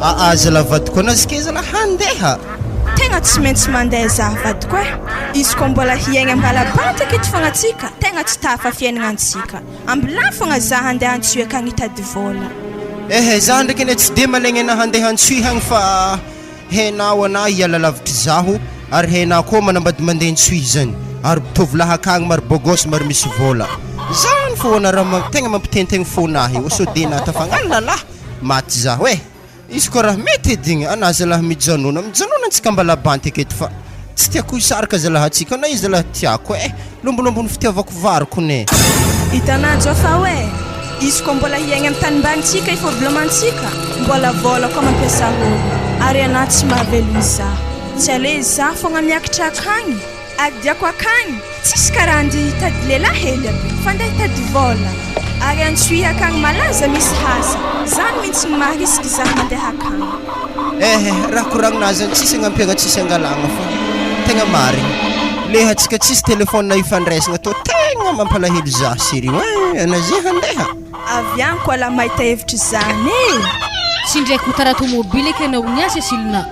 Zala vadiko an'izy ke zala handeha. Tegna tsy maintsy mandeha za vadiko e. Izy koa mbola hiaigna ambalabanty aketo fogna antsika, tegna tsy tafa fiainagna antsika. Ambilà fogna za handeha antsoy akagny hitady vola. Za ndraiky ane tsy de malegna ana handeha antsoy hagny fa hainao ana hiala lavitry zaho ary hainao koa manambady mandeha antsoy zany. Ary tovolahy akagny maro bogosy maro misy vola. Zany fô ana raha tegna mampitentegny fônahy io so de natafagnano lalahy maty zaho e. Izy koa raha mety ediny ana zalahy mijanona antsika mbalabanty aketo fa tsy tiako hisaraka zalahy atsika na izy zalahy tiako e. Lombolombony fitiavako varoko ne. Hitanao fa hoe izy koa mbola hiaigna amin'ny tanimbagnintsika iforoblomantsika mbola vola koa mampiasa olo ary ana tsy mahavelony za tsy ale za fogna miakatra akagny adiako akagny tsisy karaha andeha hitady lehilahy hely aby fa andeha hitady vola ary antsoy akagny malaza misy hasa zany mihitsy maharisky za mandeha akagny. Raha koragninazy tsisy agnampiagna tsisy angalagna fa tegna marigny leha atsika tsisy telefôna ifandraisagna to tegna mampalahelo za sérieux anazy handeha avy any koa la mahita hevitry zany tsy ndraiky mitara tomobily eky anao niasa silona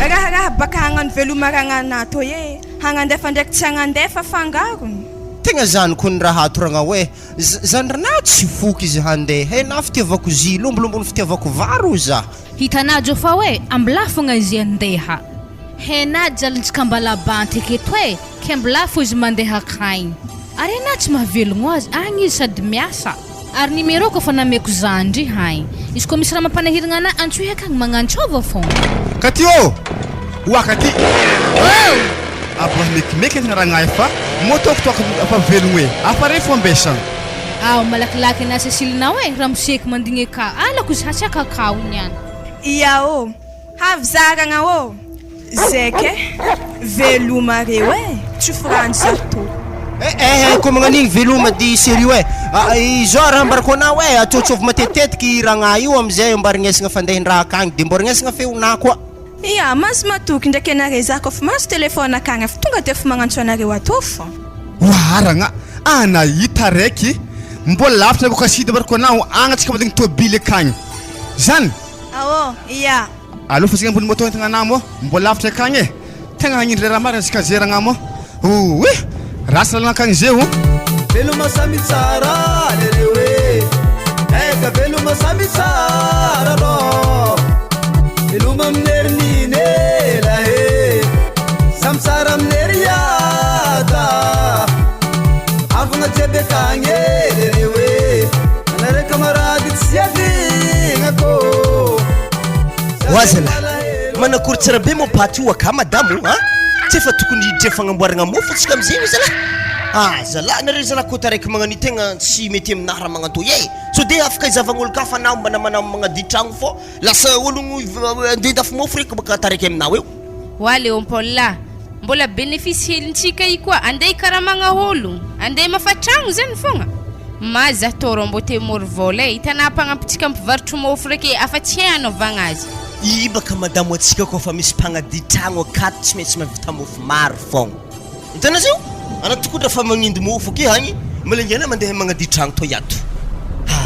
raha baka hagnano velomaragna to e hagnandefa ndraiky tsy hagnandefa fangarony tegna zany koa ny raha atoragna hoe zany rana tsy foky izy handeha hainao fitiavako zy lombolombony fitiavako varo za hitanao jo fa hoe ambilà fogna izy andeha hainao jalintsika mbalabanty aketo e ke ambilà fo izy mandeha akagny ary anao tsy mahavelogno azy agny izy sady miasa ary numéro ko fa nameko zandry haigny izy koa misy raha mampanahiragna ana antsoy akagny magnantsova fogna Kati wakati apa mekimeky ngarangay fa motok-tok apa velogno e apa re fo ambesagna malakilaky na sa silinao e raha moseky mandigny ka alako izy hasy kakao niany iya o havizaragna o zeke veloma reo e tsy frany zato koa magnan'igny veloma di sérieux e izao raha ambarako anao e atsotsovy matetitetiky ragna io amizay ambarignesagna fandehan-draha akagny de mboringnesagna feonà koa ia masy matoky ndraiky anare za koa fa masy telefôna akagny fa tonga de fa magnantso anareo atô fô waragna anahita raiky mbola lavitra ko kasida barako anao agnatsika madigny tobily akagny zany iya alo fa signa mbony moto entagna anamo mbola lavitra akagny e tegna hagnindry raha marina sika zeragna mo rasa lalana akagny zeo veloma samy tsara lereo e eka veloma samy tsara ro veloma aminerininy lahe samy tsara aminery yata avagna jiaby akagny e lereo e anare kamarady tsy adigna ko wazala manakory tsara be mo paty io aka madamo tsy efa tokony hiditra fagnamboaragna mofo atsika amizay zala zala nare zala kota raiky magnano tegna tsy mety aminahy raha magnanto so de afaka izavagn'olo ka fa anao manamana magnady tragno fô lasa ologno andendafo mofo raiky baka taraiky aminao eo wale ompola mbola bénéficientsika i koa andeha karamagna olo andeha mafatragno zany fogna maza toro mbo te mor vola hitanao mpagnampitsika mpivarotro mofo raiky afa-tsy hanaovagna azy baka madamo atsika koa fa misy mpagnady tragno akato tsy maintsy mavita mofo maro fogna hitana zio ana tokodra fa magnindy mofo ke hagny malengana mandeha magnady tragno to iato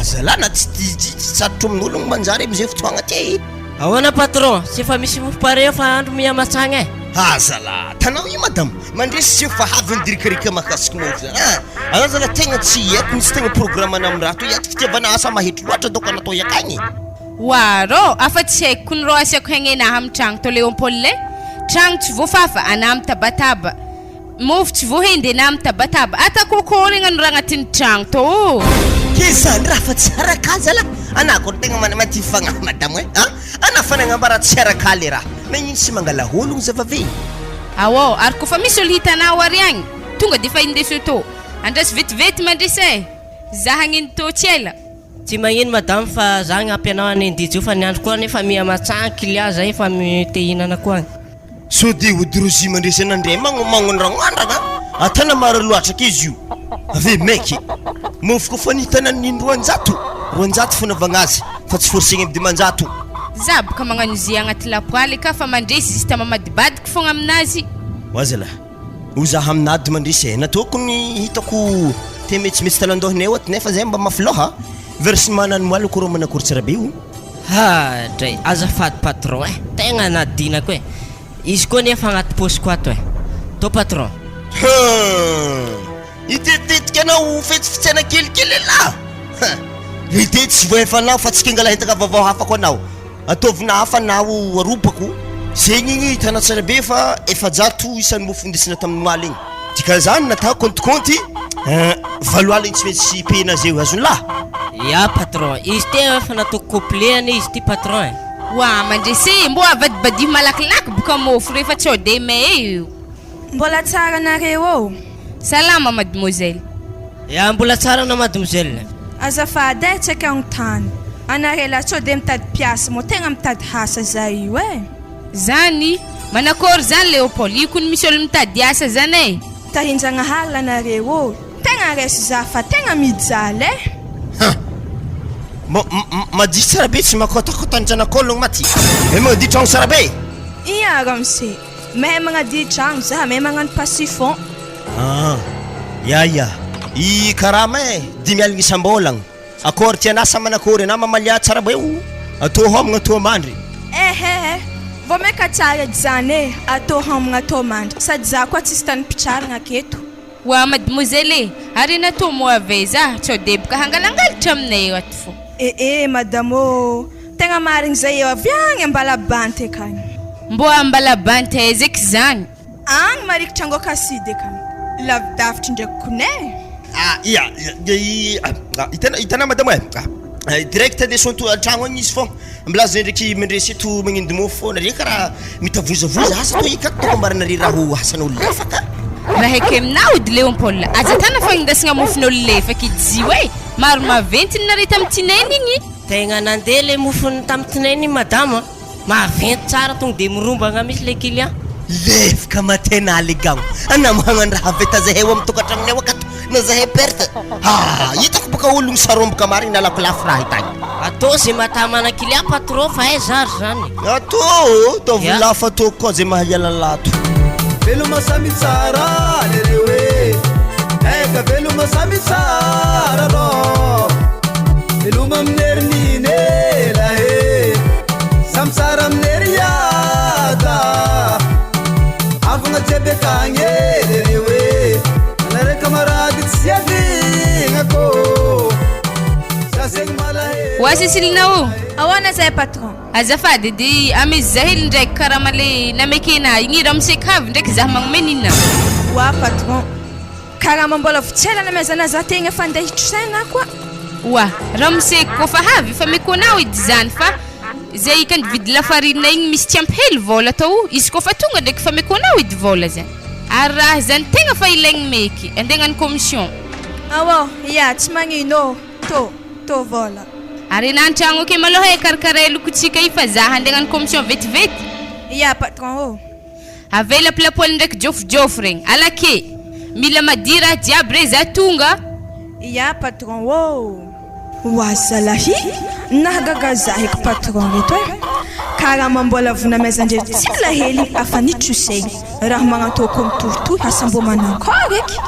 zala na tsy sarotro amin'ologno manjary amizay fotoagna ty ahoana patron tsy efa misy mofo pare fa andro miamatsagna e zala tanao io madamo mandresy zio fa havy nidirikarika mahakasiky mofo zany ana zala tegna tsy haiko misy tegna programmana amin'ny raha to iato fitiavana asa mahetry loatra doko anatao iakagny waro afa-tsy haiko kony ro asiako haignenahy amin'ny tragno to leompole tragno tsy voafafa ana amin'ny tabataba mofo tsy voahendy ana amin'ny tabataba atakokoregna no raha agnatin'ny tragno to ke zany raha fa tsy araka zala ana koa tegna manamaty fagnahy madamo e ana fanagnambara tsy araka le raha magnino sy mangala ologno zavave ary koa fa misy olo hitanao ary agny tonga de fa indeso to andrasy vetivety mandresy e za hagnino to tsy ela tsy magnino madame fa za agnampy anao anendijo fa niandro koa nefa miamatsan client zay fa mitehinana koa so de odrozy mandresy anandray magnomagno rangandrana atana maro loatra ke izy io ave maiky mofo koa fa nitanany roanjato fonavagna azy fa tsy forcegny amdy manjato za boka magnano izy agnaty lapoaly ka fa mandresy izy tamamadibadiky fogna aminazy wazala ozaha aminady mandresy na tokony hitako te metsy talandohanay ohaty nefa zay mba mafilôha versemana ny moaly koa rô manakory tsara be io Dray azafady patron tegna nadinako izy koa nefa agnaty posiko ato to patron. Itetitika anao fetsifitsena kelikely la ite tsy voefanao fa tsy kingala hitaka vaovao hafa ko anao ataovina hafa nao aropako zegny igny hitanao tsara be fa efajato isan'ny mofo indesina tamin'ny moaly igny dikan'izany natao kontikonty valoaly igny tsy maintsy pena zay azony la. Ya patron izy te efa nataoko compléany izy ty patron Wa mandrese mbo avadibadi malakilaky boka mofo rehefa tsy de io. Mbola tsara nareo. Salama mademoiselle. Ya mbola tsara na mademoiselle. Azafady tsaka ang tany. Anarela tsy de mitady piasa mo tegna mitady hasa zay Zany manakory zany Leopold io kun misy olo mitady asa zany Tahinjagna hala nareo. Tegna resy zafa tegna mijaly Madis tsara be tsy makotakotanjanak'ologno maty magnadi tragno tsara be Iya ramse mahay magnadi tragno za mahay magnano pasifon ya I karama 5,000 isam-bolagna akory tianasa manakory ana mamalia tsara be atao homagna atao mandry vao maika tsara zany atao homagna atao mandry sady za koa tsisy tany pitraragna aketo wa mademoiselle ary natao mo aveza tsy de boka hangalangalitra aminay ato fo madamo tegna marigny zay avy agny ambalabanty akagny mbo ambalabanty ezek zany agny marikitra ango kaside akagny lavidavitra ndraiky konay itana madamo direct desonto antragno agny izy fô mbilaza ndraiky mandresy eto magnendy mofo fô nare karaha mitavozavoza asa to ikatoko mbaranare raha asan'olo lefaka raha eky aminao edy Leopold azatana fagnindasagna mofon'olo lefaka izy maro maventy nare tamin'ny tinainy igny tegna nandeha le mofony tamin'ny tinainy madama maventy tsara tonga de mirombagna misy le client lefaka matena legamo ana magnano raha veta zahay eo amin'ny tokantragnonay akato na zahay perte hitako boka ologno saromboka marigny nalako lafo raha hitagny atao zay matamana client patron fa zary zany atao tovolafa atao koa zay mahaiala lato veloma samy tsara lereo eka veloma samy tsara ro veloma aminerinine lahe samy tsara aminery yata avagna jiaby akagny lereo anare kamarady tsy avignako sasegny malahe wa Cecilinao ahoana zay patron azafady edy amy zahely ndraiky karaha male namekena igny raha misekavy ndraiky zaho magnome inona wa patron karaha mambola votselana mezana za tegna fa andeha hitrosaina koa wa raha miseko kofa havy fa mekonao edy zany fa zay ikany vidy lafarina igny misy tsy ampy vola atao izy kofa tonga ndraiky fa mekonao edy vola zany ary raha zany tegna fa ilaigny meky andegnany commission ya tsy magnino to vola ary nantragno ake maloha karakara lokotsika fa za andegnany commission vetivety ya patron avela plapoly ndraiky jofojofo regny alake mila madira jiaby re za tonga ya patron wazalahi nahagaga zahiko patron reto karaha mambola vona mezandre tsy lahely afa nitrosegny raha magnatoko mitoritory hasambo manakory eky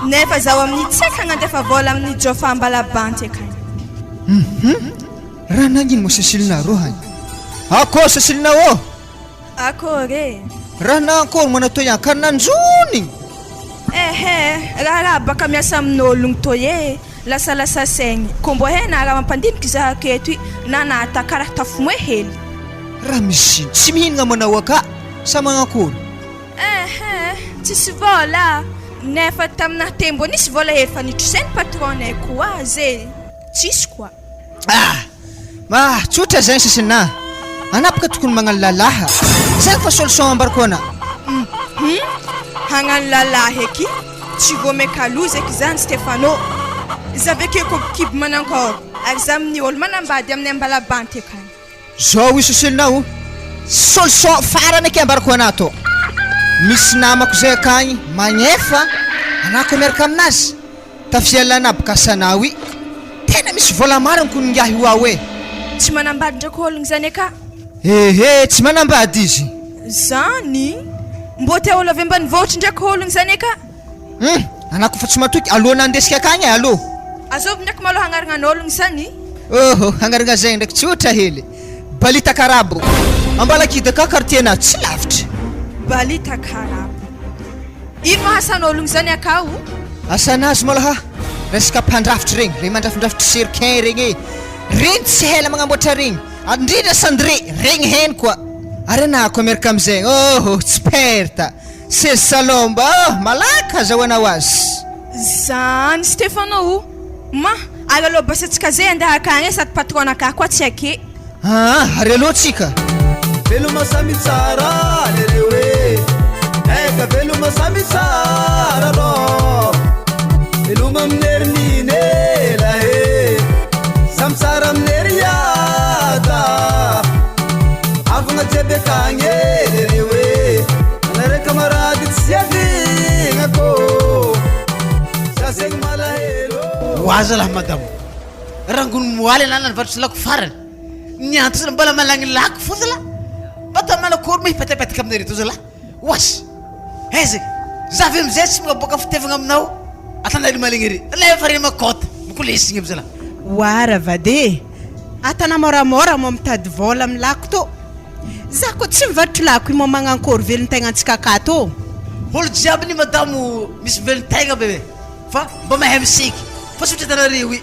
nefa zaho amin'ny tsaka agnadefa vola amin'ny jofa ambalabanty akagny raha nagnino mo Cecilia rohany ako Cecilia akory raha nankory manatao ihany ka nanjony raha baka miasa amin'ologno toy lasalasa saigny kombo na raha mampandiniky za aketo na nata karaha tafomoe hely raha misy tsy mihinagna manao aka sa magnakory tsisy vola nefa taminah tembo nisy vola hely fa nitrosainy patronay koa zay tsisy koa tsotra zay Cecilia anapaka tokony magnano lalaha zay fa solution ambarikona hagnano lalaha eky tsy vomekaloza eky zany Stefano zaveke ko kiby manankôry ary za amin'ny olo manambady amin'ny ambalabanty akagny zao Cecilia solution farany ake ambarikona ato misy namako zay akagny magnefa anako miaraka aminazy tafialana bakasanao tena misy vola mariny ko ningahy hoa tsy manambady ndraiky ologno zany aka tsy manambady izy zany mbo te olo avy ambany vohitry ndraiky ologno zany aka anako fa tsy matoky aloha nandesika akagny aloha azovy ndraiky maloha hagnaranan'ologno zany oho hangaragna zegny ndraiky tsotra hely balita karabo ambala kidaka quartier-na tsy lavitra balita karabo ino mahasan'ologno zany akao asanazy malaha resaka mpandrafitra regny le mandrafindrafitra serquin regny regny tsy hela magnamboatra regny indrindra sandre regny heny koa ary anako miaraka amizegny oho tsy perta c'est salomba malaka zahoanao azy zany Stefano ma ary aloha basatsika zay andeha akagny sady patronaka koa tsy ake ary aloha tsika veloma samy tsara lereo e eka veloma samy tsara rô veloma aminerininy ela e samy tsara aminery yada avagna jiaby akagny e lereo e anare camarady tsy avigna kô sasegny malahelo oaza lah madamo rangony moaly anana nivarotsy lako farany niantosana mbola malagny lako fo zala bata malakory mihipetapetaka aminay reto zala oasy ezek zavy amizay tsy magaboaka fitevagna aminao atanay maligny ry lefa reny makota mikolesigny amizala oara vade atana moramora mo mitady vola amin'ny lako to za ko tsy mivarotro lako mo magnankory velon-tegna antsika akato olo jiaby ny madamo misy velon-tegna bebe fa mba mahay misiky fa sotra tanareo i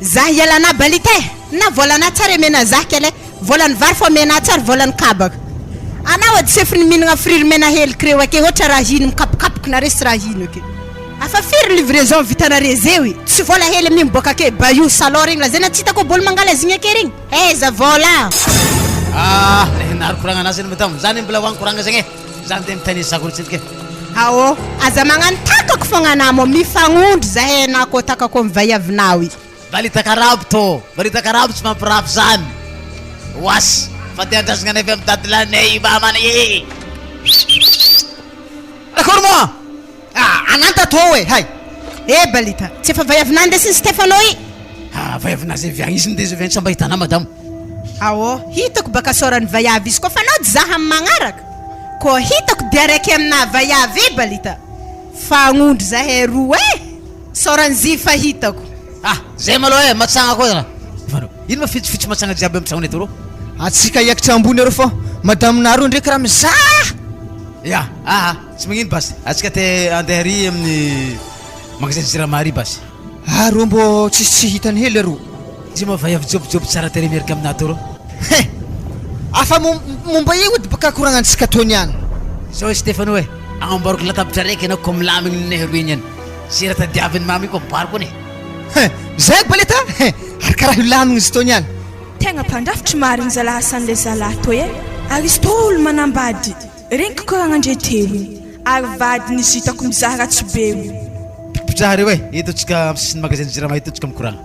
za hialana balite na volana tsara emena za kele volany vary fo mena tsara volany kabaka anao ady sefiny mihinagna friry mena heliky reo ake ohatra raha hino mikapokapoky na resy raha hino ake afa firy livraison vitanare zeo i tsy vola hely mi miboaka ake baio salon regny la zay na tsy hitako boly mangala zigny ake regny eza vola le hinary koragna anazy any madamo zany mbola hoagny koragna zegny zany de mitanizy zakoritsitike ao aza magnano takako fogna anamo mifagnondry zahay anako takako mivay avinao i balita karabo to balita karabo tsy mampirafy zany oasy fa te andrazagna anay avy amy dadilanay mamana e d'accord moi ananta to e hay balita tsy efa vay avinao ndesiny Stefano i vay avinazy avy agny izy ndezy avy agny tsy mba hitana madamo ao hitako baka sorany vayavy izy kofa anao zaha amy magnaraka ko hitako dia araiky amina vayavy e balita fagnondry zahay roa e sorany zy fa hitako zay maloha e matsagna koa zala ino mafitsifitsy matsagna jiaby amy tragnonay to ro atsika hiakitra ambony aro fa madame naro ndraiky raha mizaha ya tsy magnino basy atsika te andeha ry amin'ny magasin jiramary basy ro mbo tsy hitany hely aro zy mavay avy jobjoby tsara tere miaraka amina to ro afa momba io ody baka koragnantsika tony any zao Stefano e agnambaroko latabatra raiky anao ko milamigny nay roy igny any sy raha tadiaviny mamy ko mibariko any zay balita ary karaha ilamigny izy tony any tegna mpandrafitry marigny zalahy asan'le zalahy toy e ary izy to olo manambady regniko koragnandre telo ary vadiny izy hitako mizaha ratsy be pipitraha reo e ito tsika amsisiny magasin jirama ito tsika mikoragna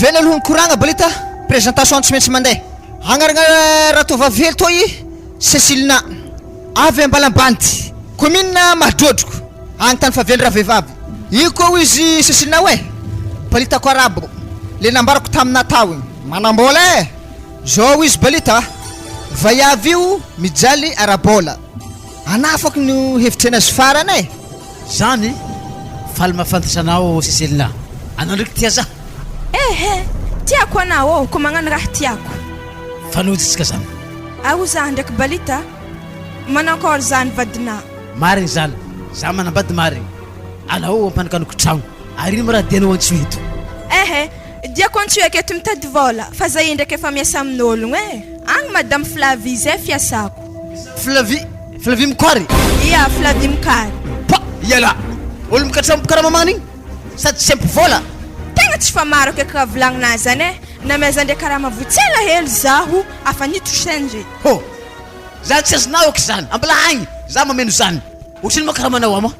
vela alohany koragna balita présentation tsy maintsy mandeha hagnaragna raha tovavely toy Cécilina avy ambalambanty commune Mahadrodroko agny tany favely raha vehivavy io koa izy Cécilina hoe balita ko arabo le nambarako tamina tao igny manambola e zao izy balita vayavy io mijaly arabola anafako no hevitry anazy farany e zany faly mahafantatranao Cécilina anao ndraiky tia za tiako anao ko magnano raha tiako fanojitsika zany ao za ndraiky balita manakory zany vadina marigny zany za manambady marigny anao ampanakanoko tragno ary ino raha dianao antso eto diako antso aketo mitady vola fa za i ndraiky efa miasa amin'ologno e agny madame Flavie zay fiasako Flavie mikoary ia Flavie mikary iala olo mikatra karaha mamagna igny sady tsy ampy vola tegna tsy fa maro akeky raha volagnina zany e nameza ndraiky karaha mavotsela hely zaho afa nitosendre za tsy azonao aky zany ambala agny za mameno zany otriny moa karaha manao ama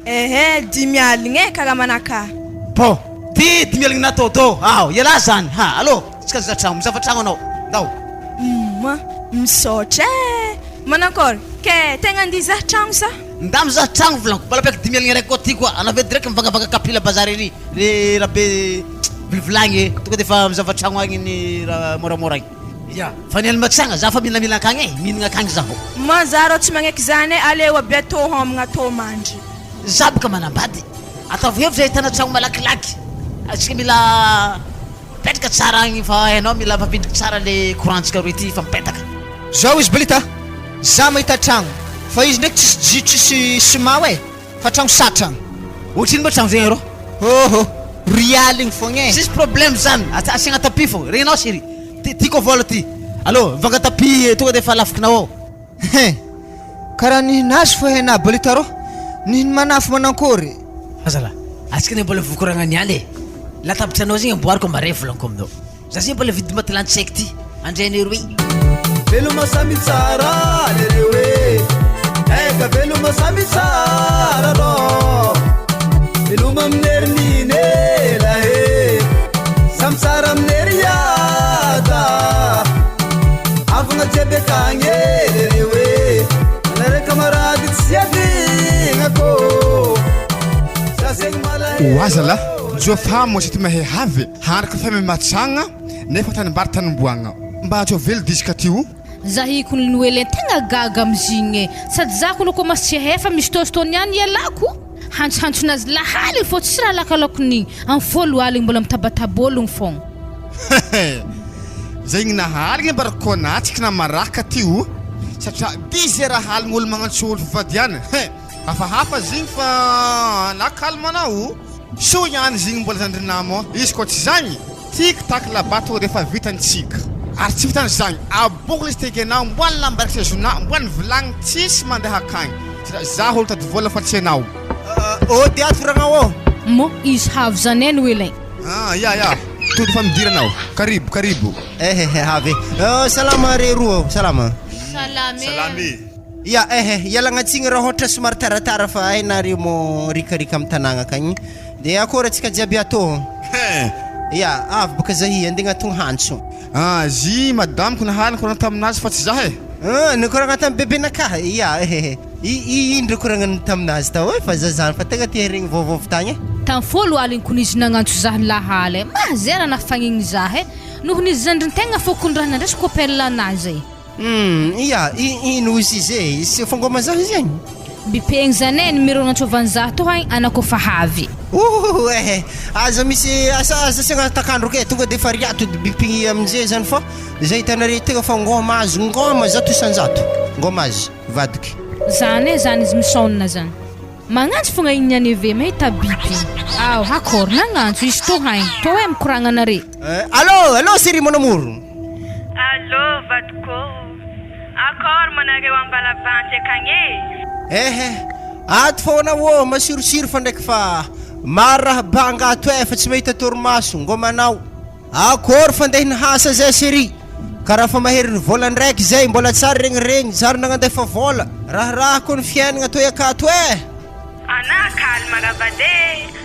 10 aligny e karaha manaka ty 10 aligny natao tô iala zany allo tsika zatragno mizava tragno anao ndao misaotra e manakory ke tegna andia zaha tragno sa nda mizaha tragno volanko mbala beky 10 aligny raiky koa ty koa anao ve direct mivangavanga kapila bazary ery le raha be vilivilagny tonga de fa mizava tragno agny ny raha moramora igny ya fa ny alimatsagna za fa milamila akagny e mihinagna akagny zaho ma za rô tsy magneky zany e aleo aby atô homagna atô mandry za boka manambady atao hevy zay hitana tragno malakilaky atsika mila petraka pindrika tsara agny fa hainao mila mampindrika tsara le courant-tsika roy ty fa mipetaka zao izy balita za mahita tragno fa izy ndraiky tsisy jio tsisy ciment e fa tragno satragno ohatriny mba tragno zegny rô oho rialy igny fogna e sisy problème zany asiagna tapis fô regnao chéri tiako vola ty allô vanga tapis tonga de efa lafikinao karaha nihinazy fo hena balita rô nihiny manafo manankory azala atsika ne mbola vokoragna nialy e latabatra anao zegny amboariko mare volaniko aminao za zegny mbola vidy matelantsaiky ty andreny roy veloma samy tsara lereo e eka veloma samy tsara rô veloma aminerininy lahe samy tsara aminery yata avagna jiaby akagny lereo e anare camarady tsy avignako za zegny malahe oazala jofa mo sy ty mahay havy handraka fa matsagna nefa tanimbary tanimboagna mba atsao velo disika ty o zahiko ny noely tegna gaga amizigny e sady zako loko masy hefa misy tostony ihany ialako hantsohantsonazy lahaly fô tsisy raha lakalako nigny amin'ny folo aligny mbola mitabatabologny fogna zegny nahaligny barakônatsika na maraka ty o satria dizy raha haligny olo magnantsy olo fivadiana hafahafa zegny fa nakalmanao so ihany zegny mbola zandrinamo izy koa tsy zagny tiktak labato rehefa vitantsika ary tsy vitany zagny abokla izy teky anao mboany lambaraka sazona mboany vilagny tsisy mandeha akagny satria za olo tady vola fa tsy anao ty ato firagnao mo izy havy zany eny oelay ya tody fa midira anao karibo havy salama re roa salama salame ya ialagnatsiny raha ohatra somary taratara fa hainare mo rikarika amin'ny tanàgna akagny de akory atsika jiaby atô ya avy baka zahy andeha agnatony hantso zy madamiko nahalako raha taminazy fa tsy zah nikoragna tamin'ny bebenakahy ya indro koragnany taminazy tao fa zazany fa tegna tia regny vaovavy tagny tamin'ny folo aligny ko nizy nagnantso zahy lahaly mahazera nafagnigny zahy noho nizy zandriny tegna fokondrahana ndrasy kopelanazy ya ino izy izy sy fangoma zahy zegny bipegny zany e numéro nantsovan'ny zahy to hagny anako fa havy aza misy asa siagna takandro ke tonga de fa riato bipigny amin'izay zany fa zay hitanare tegna fa ngoma azy ngoma zato isanjato ngoma azy vadiky zany e zany izy misaonina zany magnantso fogna igny any ave mahita biby akôry nagnantso izy to hagny to hoe mikoragna anare allô séri mon amour allô vadiko akôry manareo ambalavanty akagny ato foana ô masirosiro fa ndraiky fa maro raha banga ato fa tsy mahita torimaso ngomanao akôry fandehiny hasa zay séri karaha fa maheriny vola ndraiky zay mbola tsara regny zary nagnandefa vola raha koa ny fiainagna ato akato ana kalma rabade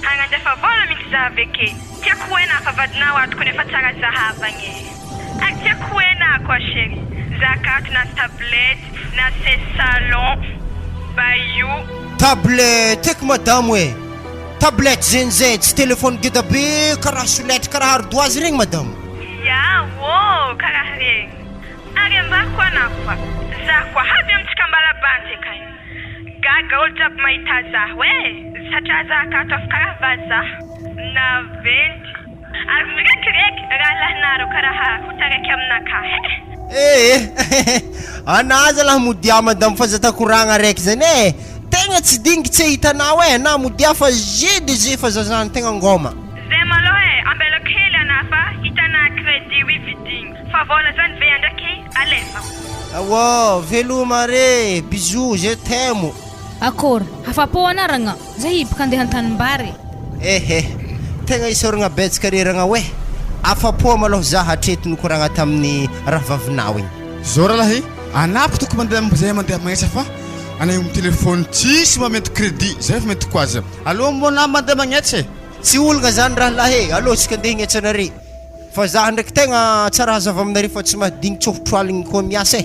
hangandefa vola mihitsy za aveke tiako hoena fa vadinao atoko nefa tsara zahavagny ary tiako hoena koa chéri zakato na tablette na se salon baio tablette eky madame tablette zay tsy téléphone geda be karaha soletry karaha ardoise regny madame ya karaha regny ary ambako anako fa za koa havy amitsika mbalabanty akagny gaga olo jiaby mahita zaho satria zakato afa karaha vazaha na venty ary mirekireky raha lahinaro karaha hotaraiky aminakahy anaza laha modia madame fa zatakoragna raiky zany tegna tsy dingy tsy hitanao na modia fa je fa zazany tegna ngoma zay maloha ambelako hely ana fa hitana crédit vidigny fa vola zany ve andraky alefa veloma re bisou je t'aime akôry hafapo anaragna zay hibaka andeha antanimbary tegna isoragna betsaka reragna afapo maloha za hatretiny koragna tamin'ny raha vavinao igny zao rahalahy anapiko toko mandeha magnetsa fa anay amin'ny telefôny tsisy mamety crédit zay fa mety koa aza allo mbona mandeha magnetsy tsy olagna zany rahalahy allo tsika andeha hignetsanare fa za ndraiky tegna tsara hazava aminare fa tsy mahadigny tsofotro aligny koa miasa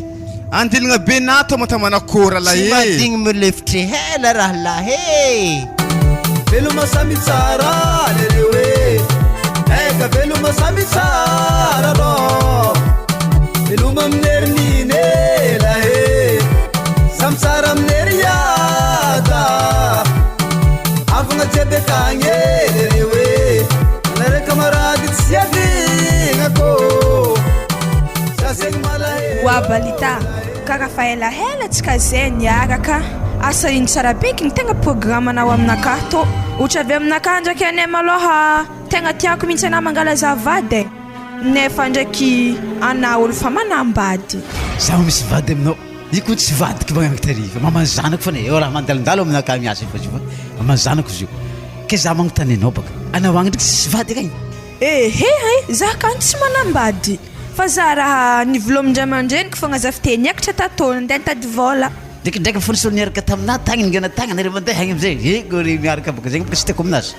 andilagna be nato matamanakô rahalahy tsy mahadigny milefitry hela rahalahy veloma samy tsara lereo eka veloma samy tsara rô veloma aminerininy lahe samy tsara aminery yata avagna jiaby akagny lereo anare camarady tsy avi Wa Balita karaha fa ela tsika zay niaraka asa iny tsara beky ny tegna programmanao aminaka to ohatra avy aminaka ndraiky anay maloha tegna tiako mihitsy anao mangala zavady nefa ndraiky anao olo fa manambady zaho misy vady aminao io koa tsy vadiko magnanatariva mamany zanako fana eo raha mandalondalo aminaka miasa fa izy mamany zanako izy io ke zaho magnontany anao baka anao agny ndraiky tsisy vady akagny zaho kany tsy manambady fa za raha nivolomindray aman-dreniko fogna za fite niakatra tatôna andeha nitady vola ndraikindraiky mifonisolo niaraka taminah tagny ningana tagny anare mandeha agny amizay gory miaraka baka zegny baka tsy tiako aminazy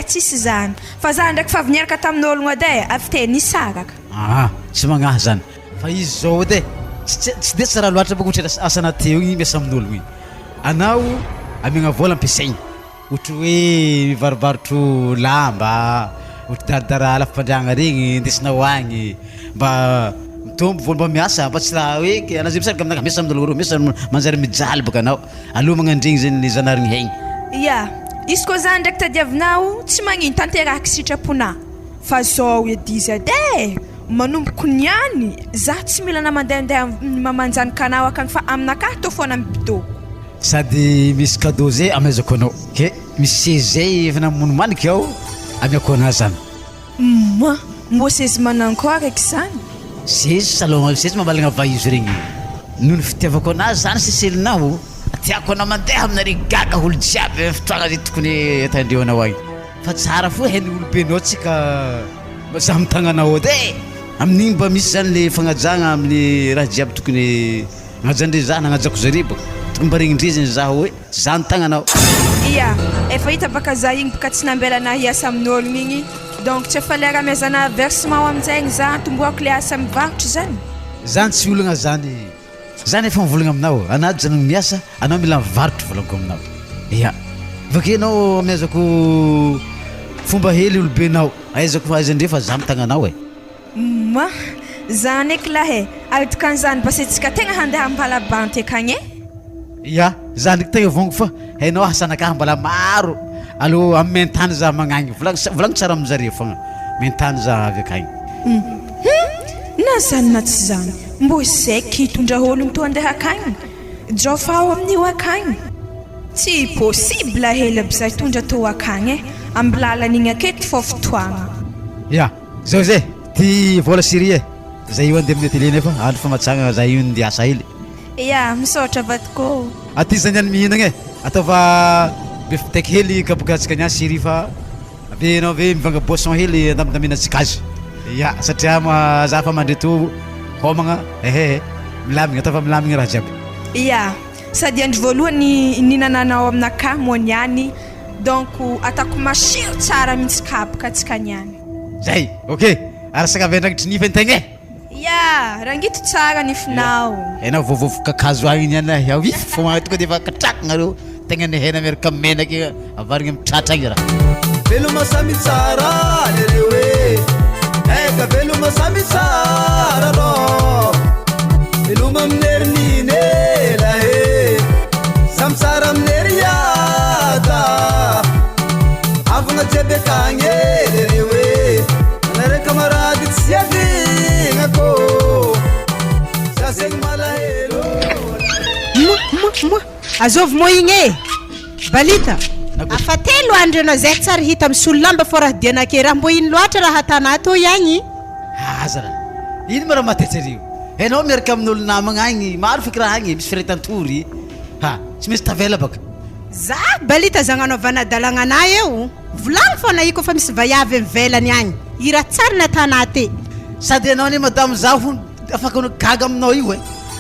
tsisy zany fa za ndraiky fa avy niaraka tamin'ologno ade avy te nisaraka tsy magnahy zany fa izy zao edy tsy de tsara loatra baka ohatra asana teo igny miasa amin'ologno igny anao amiagna vola ampiasaigny ohatra hoe mivarobarotro lamba ohatra daradara lafam-pandriagna regny ndesinao agny mba mitombo vola mba miasa mba tsy raha hoe ke anao zay misaraka aminaka miasa amin'ologno roa miasa manjary mijaly baka anao aloha magnandregny zany le zanarigny haigny izy koa zany ndraiky tadiavinao tsy magnino tanteraky sitrapona fa zao edy izy ade manomboko niany za tsy mila na mandehandeha mamanjanaka anao akagny fa aminaka tô foana mibidoko sady misy cadeau zay amezako anao ke misy sezy zay efa namono maniky ao amiako anazy zany mbo sezy manankory eky zany sezy salon sezy mamalagna vaizy regny noho ny fitiavako anazy zany seselinao tiako anao mandeha aminare gaga olo jiaby fotoagna zay tokony atandreo anao agny fa tsara fo hainy olobenao tsika za mitagnanao edy amin'igny mba misy zany le fagnajagna amin'ny raha jiaby tokony agnajandre za nagnajako zare baka tokony mba regnindrezany zaho hoe za nitagnanao efa hita baka za igny baka tsy nambelana hiasa amin'ologno igny donc tsy efa lera amezana versement amin'izay za tomboako le asa mivarotro zany zany tsy olagna zany efa mivolagna aminao anady zany miasa anao mila mivarotro volako aminao vake anao amezako fomba hely olobenao aizako aizandre fa za mitagnanao zany eky lahe aritikan'izany basentsika tegna handeha ambalabanty akagny za ndraiky tegna vongo fa hainao hasanakahy mbala maro alo amy maintany za magnagny volagno tsara amizare fogna maintany za avy akagny na zany na tsy zany mbo zaiky hitondra ologno to andeha akagny jao fa ao amin'io akagny tsy possible hely aby za hitondra to akagny amby lalan'igny aketo fô fotoagna zao zay ty vola sirie za io andeha amin'ny atelier nefa andro famatsagna za io ndiasa hely misaotra vatiko aty zany any mihinagna ataova be fitaiky hely kabokatsika niany siri fa ave anao ave mivanga boisson hely andamindamenatsika azy satria za fa mandre to homagna milamigna ataova milamigna raha jiaby sady andro voalohany ninananao aminaka moa niany donc atako masiro tsara mihitsy kaboka atsika niany zay arasaka avy andragitry nifa antegna rangito tsara nifinao anao vovovo kakazo agny niany awi fo tonga de fa katrakagna reo tegna ny hena miaraka menaky avarigna mitratra agny raha veloma samy tsara lereo eka veloma samy tsara ro veloma aminerinine lahe samy tsara aminery yata avagna jiaby akagny lereo anare camarady tsy avignako sasegny malahelo azovy mo igny Balita afa telo andro anao zay tsara hita misolo lamba fô raha dianake raha mbo ino loatra raha hatana to iagny azara ino ma raha matetrareo anao miaraka amin'olo namagna agny maro feky raha agny misy firetantory tsy misy tavela baka za Balita zagnanaovana dalagnana eo volagno fô na iko fa misy vayavy mivelany agny i raha tsara natana te sady anao ni madame zaho afaka anao gaga aminao io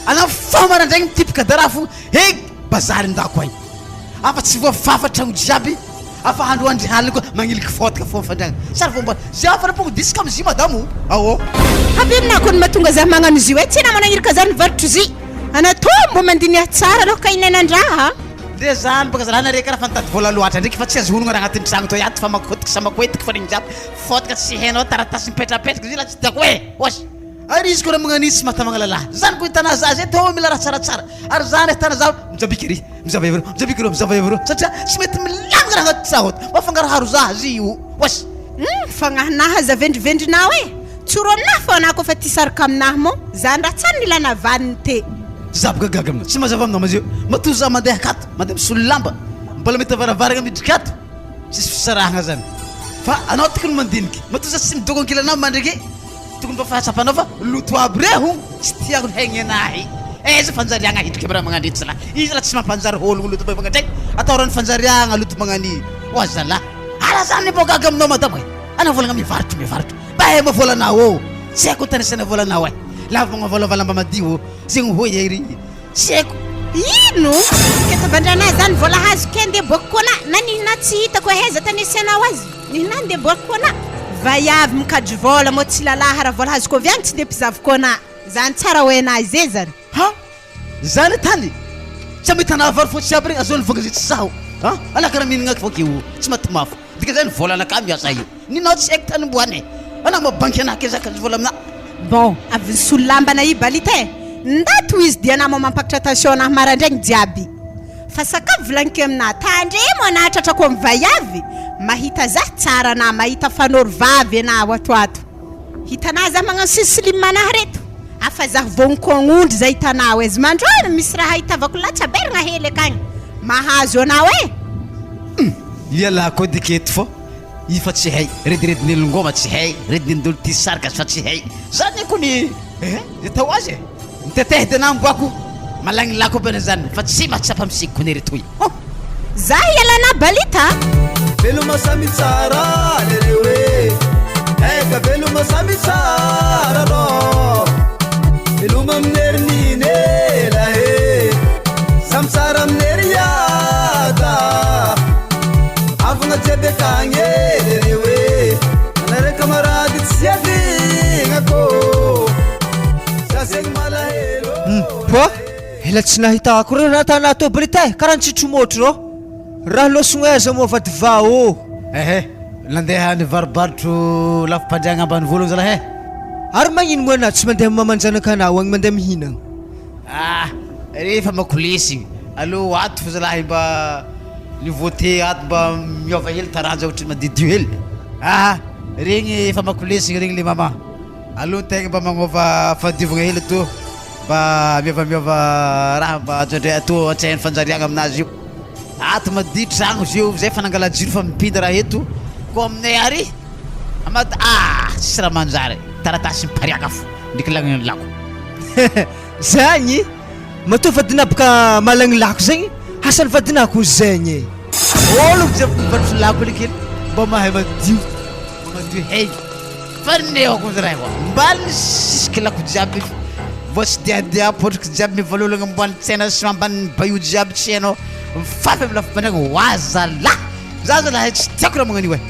anao fa marandragny mitipika daraha fo bazary ndako agny afa tsy voafafatragno jiaby afa handro andrihaliny koa magniliky fotaka fô fandragna sary fomba zay afa rapoko disika amizy madamo aby aminako ny mahatonga za magnano izy hoe tsy namanagniryka zany mivarotro zy anatombo mandiniha tsara aloha ka inenandraha de zany baka zalahy nareka raha fantady vola loatra ndraiky fa tsy azo honogna raha agnatin'ny tragno to ato fa makotiky sa makoetiky fa regny jiaby fotaka tsy hainao taratasy mipetrapetraka zy la tsy tiako osy ary izy koa raha magnanisy tsy mahatamagna lalahy zany ko hitana za zay to mila raha tsaratsara ary zany hitana za mijabiky ry mizava evro satria tsy mety milamigna raha agnaty zaho mafangaro za zy io osy fagnahinaha za vendrivendrinao tsorona foana kofa ty saraka aminahy mo zany raha tsara nilana vaniny te Zabaka gaga amina tsy mazava aminao mazio matoa za mandeha akato mandeha misolo lamba mbola mitavaravaraga midrika ato sisy fisarahana zany fa anao tokony mandiniky matoa za tsy midoko ankilanao mandriky tokony mba fahatsapanao fa loto aby reho tsy tiako haigny anahy eza fanjariagna hidriky raha magnandretsy la izy raha tsy mampanjary ologno loto be magnadraiky atao rano fanjariagna loto magnani oa zala ala zany mbo gaga aminao madamo e ana volagna mivarotro bahe mavolanao ô tsy haiko tanisana volanao e lava magnavolavalamba madio zegny hoe ery tsy haiko ino ketabandrana zany vola hazo ke ndeha boaka kona na nihina tsy hitako heza tanisianao azy nihina ndeha boaka kona vaiavy mikajy vola mo tsy lalaha raha vola hazo koviany tsy ndeha mpizavo kona zany tsara hoe anazy e zany ha zany tany tsy amahitana vary fotsy aby regny azony vangazitsy zaho ha ala karaha mihinagna foka io tsy matomafo dika zany vola anaka miasa io ninao tsy haiko tany mboany e ana mabanky anaka zakany vola amina bon avy nisolo lambana i balita e ndato izy dia anao mampakatra attention anahy marandraigny jiaby fa sakafo volagniko aminahy tandremo anahatratrako amin'ny vaiavy mahita za tsara na mahita fanoro vavy anao atoato hitanao za magnano sisilim anahy reto afa za vognikognondry zay hitanao ezy mandroana misy raha hitavako latsaberigna hely akagny mahazo anao e lialahy koa diketo fô ifa tsy hay rediredin'elongoma tsy hay redin'endolo ty sarika fa tsy hay zany kony tao azy e mitetehdy anao mboako malagnilako bena zany fa tsy mahatsapa misiko kone retoy za hialana balita veloma samy tsara lereo e eka veloma samy tsara rô veloma aminerininy elahe samy tsara aminery yada avagna jiaby akagny lereo e anare kamarady tsy avignako za zegny malahelo po ela tsy nahitako reo raha tana to balita karaha nitsitромotro rô raha losogno eza moa vady va ô ehe nandeha nivarobarotro lafim-pandriagna ambany vologno zalahe ary magnino moa anao tsy mandeha mamanjanaka anao agny mandeha mihinagna rehefa makolisy alo ato fa zalahy mba nivote ato mba miova hely taranja ohatry madidio hely regny efa makolesiny regny le mama alo tegna mba magnova fadiovagna hely to mba miovamiova raha mba azoandray ato antsainy fanjariagna aminazy io ato madi tragno zio zay fa nangala jiro fa mipindy raha eto ko aminay ary amady tsisy raha manjary taratasy mipariaka fo ndiky lagniny lako zagny matoa vadinabaka malagny lako zegny hasany vadinako zegny olo jiaby mivarotro lako lekely mba mahay madio hay fa neoko zaraha ko mbali sisika lako jiaby vao tsy diadia potraka jiaby mivalolagna ambany tsena sy ambany baio jiaby tsy hainao mifafy amy lafimpandragna wazala za zalahy tsy tiako raha magnanio e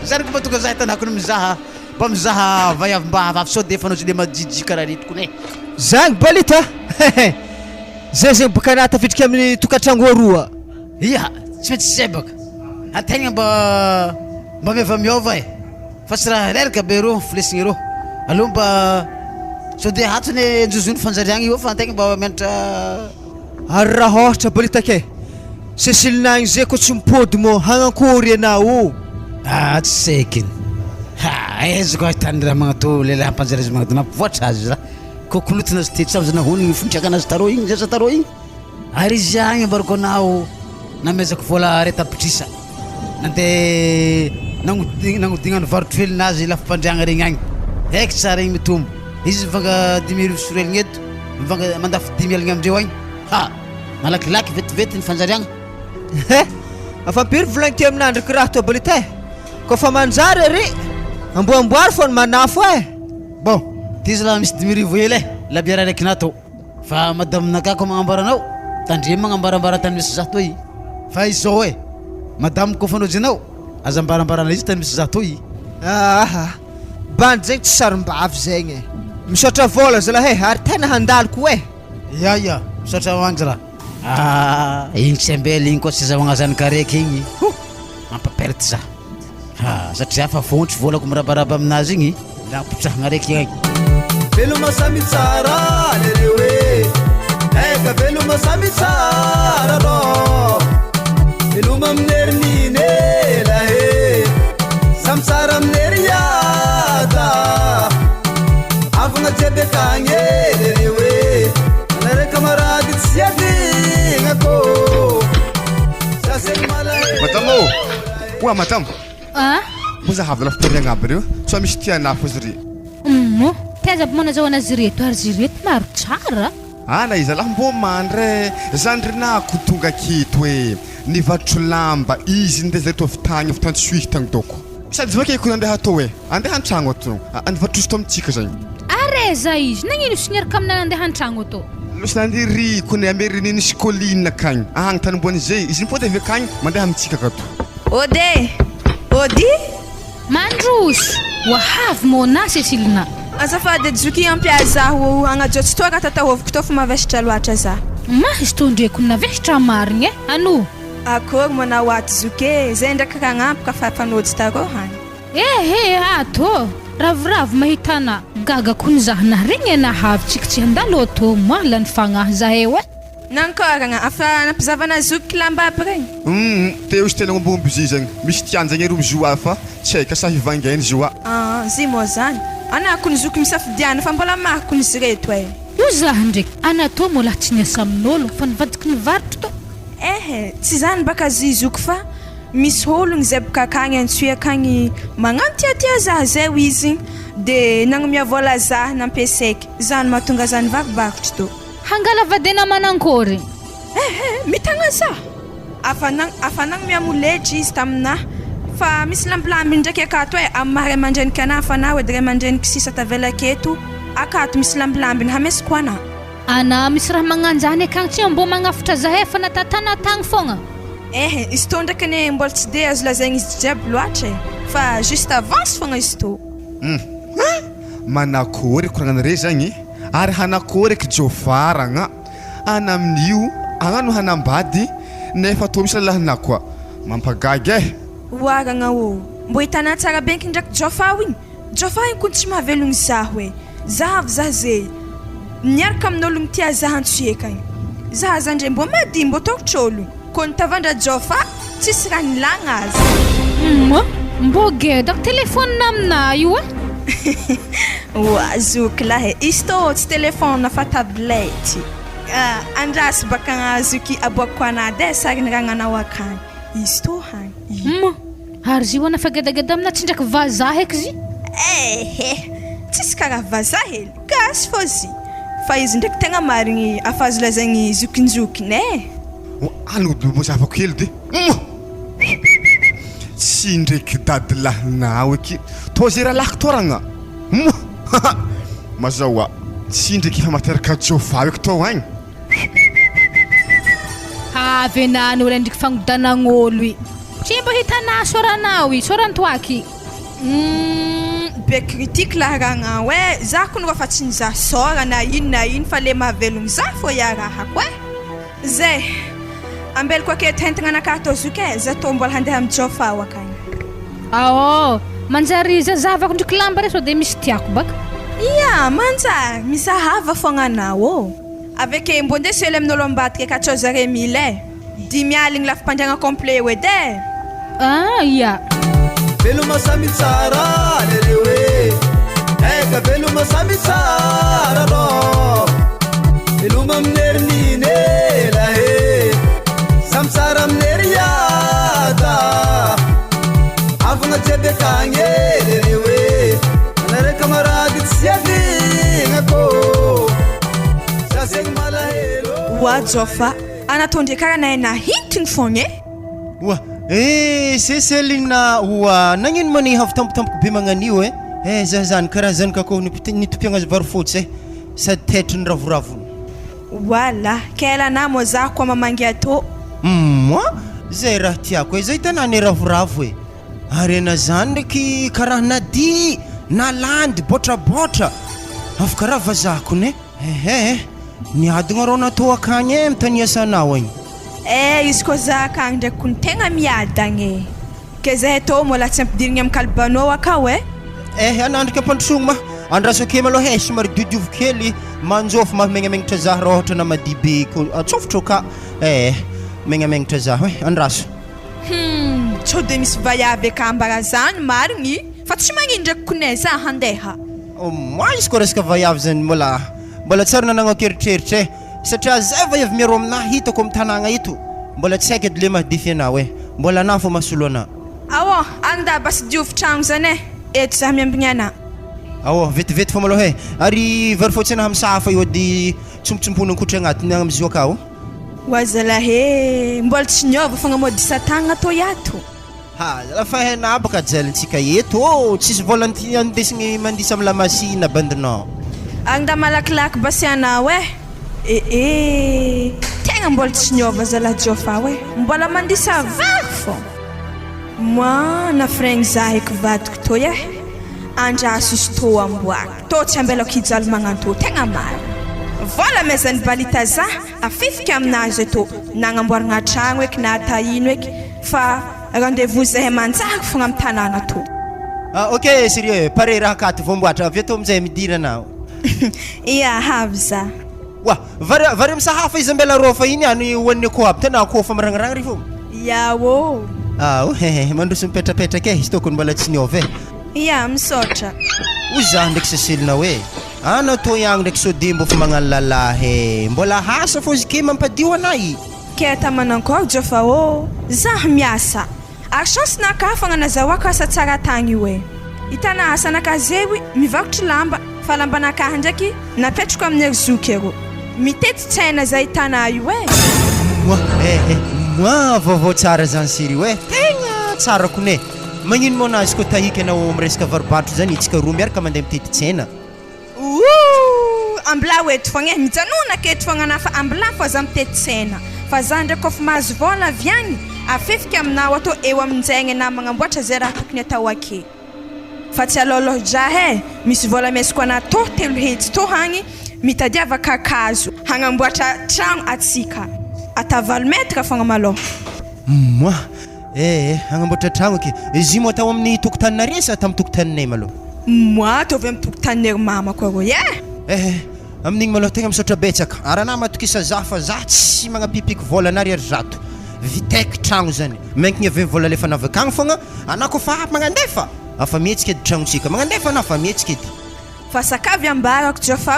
zany ko mba tonga za hitanako no mizaha mba mizaha vaiavy mba avavy sao de fanao tsy le majijy karaha retiko ne zagny balita zay zegny baka anah tafidriky amin'ny tokantragno aroa ia tsy maintsy zay baka ategna mba miovamiova e fa tsy raha reraka be rô filesigny rô aloha mba sao de hatsony njozony fanjariagna io fa ategna mba mianatra ary raha ôhatra balita ke sesilinagny zay ko tsy mipody mo hagnakory anao tsy sekiny ezako ahitany raha magnato lehilahy ampanjary azy magnato nampivoatra azy za kokolotina azy tetsa azy nahonigny fontriaka anazy tarô igny zasa tarô igny ary izy agny ambarako anao namezako vola retapitrisa nandeha nagnodignany varotro helinazy lafim-pandriagna regny agny haiko tsara igny mitombo izy mivanga 10 000 soreligny eto mivanga mandafy 10 000 amindreo agny malakilaky vetivety ny fanjariagna afampiry volagnity aminandriky raha to balita ko fa manjary ary amboamboary fô ny manafo bon ty zalahy misy 10 000 hely labiara raiky natao fa madaminaka ko magnambaranao tandremo magnambarambara tany misy za toy fa izao e madame ko fanao janao aza ambarambarana izy tany misy za toy bandy zegny tsy sarim-bavy zegny misaotra vola zalahy ary tena handaloko ia misaotra hoagny zalahy igny tsy ambela igny koa tsy zahoagna karaiky igny mampaperte za satria fa fontry volako mirabaraba aminazy igny napotrahagna raiky agny veloma samy tsara lereo e eka veloma samy tsara rô veloma aminerininy elahe samy tsara aminery yada Oa madam, mozahava lafitariagna aby reo so misy tianafo izy ry. Taiza manazao anazy reto ary izy reto maro tsara. Na izy lahy mbô mandry zany ry nako tonga aketo hoe nivatro lamba izy ndeha zay tovitagny fitantsy tagny doko sady zivake ko nandeha atao hoe andeha an-tragno ato andivatrozy to amintsika zany. Areza izy nagnino siniaraka amina andeha an-tragno ato. Losy nandiry ko ny ameriny sikoline akagny agny tanimbony zay izy mipody avy akagny mandeha amintsika kato. Ody Mandros wahavy mona Cecilina. azafady joky ampiazaho agnajotsy toaka tatahôviko to fa mavesatra loatra za. Mahizy tondreko navesatra marigny anu. Akory manao aty zoke zay ndraiky kagnampy ka fanojy tarô hany. Ato ravoravo mahitana gaga kony zaho naregny nahavitsika tsy handalo ato moala ny fagnahy zahay hoe. Nankoragna afa nampizavana zoky lamba aby regny. Teo izy tena ombomby izy zagny misy tiany zagny ery joa fa tsy haika sa hivangainy joa. Zy moa zany anako ny zoky misafidiana fa mbola mariko izy reto e. Io zaho ndraiky anatô mola tsy niasa amin'olo fa nivadiky nivarotro to. Tsy zany baka zy zoky fa misy ologny zay baka akagny antsoy akagny magnano tiatia zaho zay izy de nagnomia vola zaho nampiasaiky zany mahatonga zany vakibarotro to. Hangala vadena manankory. Mitagna za afa nagnomia moletry izy taminahy fa misy lambilambiny ndraiky akato e amin'ny maha ray aman-dreniky anahy fa na edy ray aman-dreniky sisa tavela aketo akato misy lambilambiny hamesiko anahy. Ana misy raha magnanjany akagny tsy mbo magnafitra zahay fa natatana tagny fogna. Izy to ndraiky ne mbola tsy de azo lazaigny izy jiaby loatra e fa juste avance fogna izy to. Manakory koragnanare zagny ary hanakory eky jofaragna ana amin'io agnano hanambady nefa to misy lalahina koa mampagagy Oaragna mbo hitana tsara benky ndraiky jofa igny kony tsy mahavelogny zaho e zahavy zah zay miaraka amin'ologny tia zaho antsoy akagny zaho zany ndray mbo mady mbo tokotr'olo ko nitavandra jofa tsisy raha nilagna azy. Mbo gedako telefônina aminah io zoky lahy izy to tsy telefôna fa tablety andrasy baka zoky aboako anady e sariny raha nanao akagny izy to hany. Ary zy hoana fagedageda amina tsy ndraiky vazaha eky zy. Tsisy karaha vazaha hely gasy fô zy fa izy ndraiky tegna marigny afazo lazaigny zokinjokiny e. Anodimo zavako hely de tsy ndraiky dadilahinao eky to zay raha lahiko toragna mazahoa tsy ndraiky efa materaka jofa eky to agny. Avy enany olo ndriky fagnodanan'olo i tsy mbo hitanà soranao i sorantoaky. Be critique laha raha hoe za kony fa tsy nizaha sora na ino fa le mahavelogny za fô iarahako e zay ambeliko aketo hentagna anakato zoky za to mbola handeha mijofa ao akagny. Manjary zazavako ndraiky lamba re so de misy tiako baka. Manjary misahava fogna anao aveke mbo nde sely amin'olo ambadika ka tsao zare mila 10 aligny lafimpandragna complet edy e. Veloma samy tsara lere hoe eka veloma samy tsara rô veloma amin'herininy lahe samy tsara amin'hery yada avagna jiaby akagny lere hoe anare kamarady tsy avigna kô zazegny malahelo jofa anatondry karaha nahay nahintiny fogna Cecilina nagnino mani havy tampotampoka be magnanio zah zany karaha zany kako nitopiagna azy varofotsy sady tetriny ravoravony. Wala kaelana moa za koa mamangy ato. Zay raha tiako zay hitanany ravoravo ary ana zany ndraiky karaha nadi nalandy botrabotra avy karaha vazahako ne niadagna rô natao akagny mitaniasanao agny. Izy koa za akagny ndraiky kony tegna miadagny ke zahay tô mbola tsy ampidirigny amin'ny kalibanao akao anandrika ampandrosogno andraso ake maloha somary diodio kely manjofo mahamengamegnatra zah raha ohatra na madibe atsofotro ka megnamegnatra zah andraso. Tsao de misy vayavy akambara zany marigny fa tsy magnino ndraiky kone za handeha. Izy koa resaka vayavy zany mbola tsara nanagna akeritreritra satria zay vayavy miaro aminah hitako amin'ny tanagna ito mbola tsy haiko edy le mahdify anao mbola anah fô mahasolo anah. anda basy diovy-tragno zany e eto za miambigny ana vetivety fa malôha e ary vary fotsiny hamsahafa io dy tsompotsompona kotra agnatiny amizio akao wazalahe mbola tsy niova fogna modisa-tagna atao yato lafa hena baka jalintsika eto tsisy volanty andesigny mandisa amy lamasina bandinao anda malakilaky basy anao tegna mbola tsy niova zalajofa mbola mandisa vaky fô moi na fragny za eky vadiko tô andraso izy tô amboaky tô tsy ambelako hijaly magnanto tegna mary vola mezany balita za afifika aminazy tô nagnamboaragna tragno eky na tahino eky fa rendez-vous zahay manjako fogna amy tanàna tô ok sérieux pare raha katy vomboatra avy atô amizay midina anao ia havy za wa vary misahafa izy ambela rofa iny any hoan'ny akô aby tena akô fa maragnaragna ry fô yaô mandroso mipetrapetraka izy tokony mbola tsy niova ia misaotra za ndraiky saselina hoe anao tô iagny ndraiky sode mbo fa magnano lalahy mbola hasa fô izy ke mampadio anay ke tamanankory jofa za miasa ary chance naka fogna nazahoako asa tsara tagny io hitana asa naka zewy mivakotry lamba fa lamba nakahy ndraiky napetrako amin'ny rizoky ero mitety tsaina za hitana io moi vaovao tsara zany série tegna tsara kone magnino mo anazy ko tahiky anao amiresaka varobatro zany itsika roa miaraka mandeha mitety tsena ambla eto fogna mijanona aketo fogna ana fa ambla fa za mitety tsena fa za ndraiky kofa mahazo vola avy agny afefika aminao atô eo aminjaigny na magnamboatra zay raha tokony atao ake fa tsy alôlôdra misy vola mesiko ana tô 3 hetsy tô hagny mitadiava kakazo hagnamboatra tragno atsika ata 20 metre fogna malôha moi hagnamboatra tragno ake izy mo atao amin'ny tokotaninare sa ata amin'ny tokotaninay malôha moi tovy amin'ny tokotaninay mamako arô amin'igny malôha tegna misaotra betsaka ary anah matokisa za fa za tsy magnapipiky vola anary ary zato vitaiky tragno zany mankigny avy vola lefa navakagny fogna anah kofa magnandefa afa mihetsika edy tragnotsika magnandefa anah fa mihetsika edy fa sakavy ambarako jofa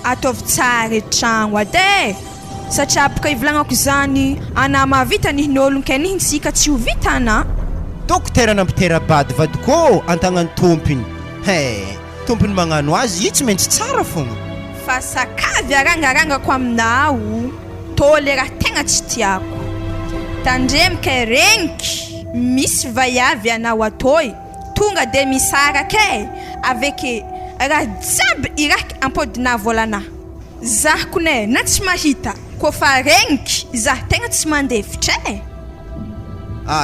ataovy tsara edy tragno ade satria apaka ivolagnako zany anah mahavita nihin'ologno ke nihintsika tsy ho vita anah dokotera nampitera bady vadikô antagnany tompony tompony magnano azy io tsy maintsy tsara fogna fa sakavy arangarangako aminao tô le raha tegna tsy tiako tandremika regniky misy vaiavy anao atoy tonga de misara ke aveke raha jiaby iraky ampodina volana zah kone na tsy mahita kofa regniky zah tegna tsy mandefitra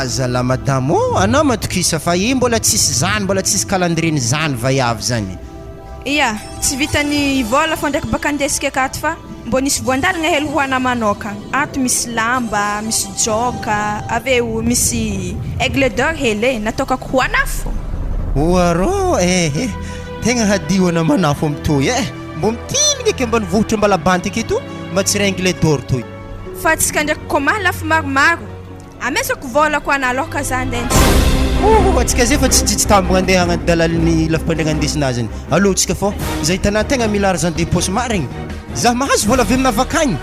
zala madamo anao matokisa fa i mbola tsisy zany mbola tsisy calendrier zany vaiavy zany ia tsy vitany vola fô ndraiky baka andesika akato fa mbo nisy voandalagna hely ho ana manokagna ato misy lamba misy joka aveo misy aigle d'or hely natokako ho ana fô arô tegna hadio ana manafo amitoy mbo mitilika ke mba nivohitra mbala banty aketo mba tsy aigle d'or toy fa tsika ndraiky komahy lafo maromaro amesako vola ko ana aloka za andentsy atsika zay fa tsy tambogna andeha agnaty dalaliny lafim-pandriagna andesinazy allo tsika fô zay hitanà tegna mila argent de poche marigny za mahazo vola avy amina vakagny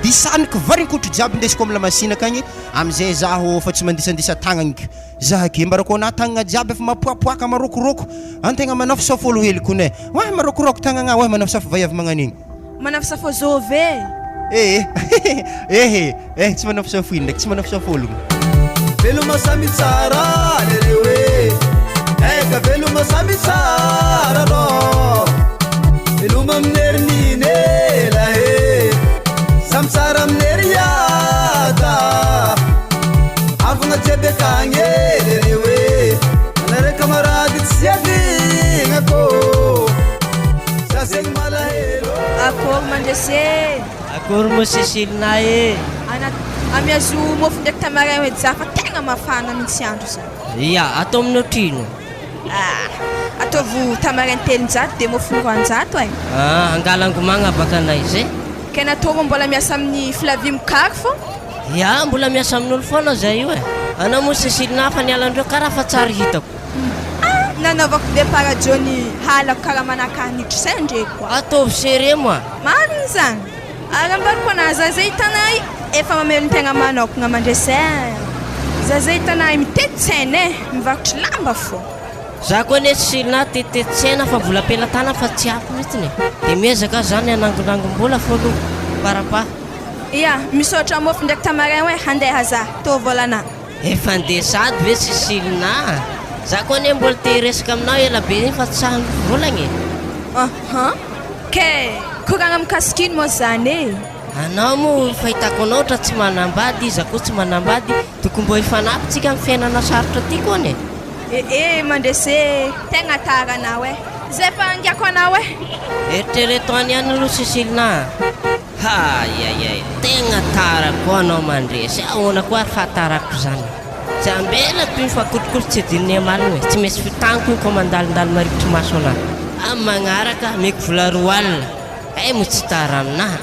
disaniky varinkotro jiaby indesiko amina masina akagny amizay zaho fa tsy mandisandisa tagnagny za ake mbarako ana tagnagna jiaby efa mapoapoaka marokoroko antegna manafo safolo hely kone marokoroko tagnagna manafo safo vaiavy magnanigny manafo safo zove tsy manafo safo iny ndraiky tsy manafo safologno veloma samy tsara lerewe eka veloma samy tsara ro veloma aminerinine lahe samy tsara aminery yata avagna jiaby akagny lerewe anare camarady tsy adigna ko za zegny malahelo akory mandrese akory mo Céciline amiazo mofo ndraiky tamarin edy za fa tegna mafana mihitsy andro za ia atao amin'ny otrino ataovy tamarin telonjato de mofo roanjato angalangomagna baka anay zay ke natao mbola miasa amin'ny flavie mokary fô ia mbola miasa amin'olo foana zay io anao mo Céciline fa nialandreo karaha fa tsara hitako nanaovako départ jony halako karaha manakahnitry zay ndreko ataovy séré moa marigny zany ary ambariko anazy zay hitanay efa mamelony tegna manokagna mandresay Zaza hitanay mitetitsena mivarotra lamba fô. Za koa ne silina tetetitsena fa vola am-pelatana fa tsy ako mihitsiny. Dia miezaka zany anangonangom-bola fô aloha parapa. Ia, misaotra mofo ndraiky tamarin hoe handeha za tô volana. Efa andeha sady ve tsy silina. Za koa ne mbola te resaka aminao ela be iny fa tsy sahy volagna e. Ke koragna mikasika ino moa zany e? Anao moa fahitako anao ohatra tsy manambady, iza koa tsy manambady, tokony mbo hifanapitsika amin'ny fiainana sarotra ty koa ne. Mandrese tegna tara anao e. Zay fa angiako anao e. Eritrereto any ihany aloha sisilina. Ayayay, tegna tara koa anao mandresy. Ahoana koa ary fahatarako zany. Tsy ambela toy ny fakotrokotro tsy edin'ny amalina hoe tsy maintsy fitaniko iny koa mandalindalo marikitry maso anahy. Amin'ny magnaraka meko vola 2 alina. Mo tsy tara aminahy.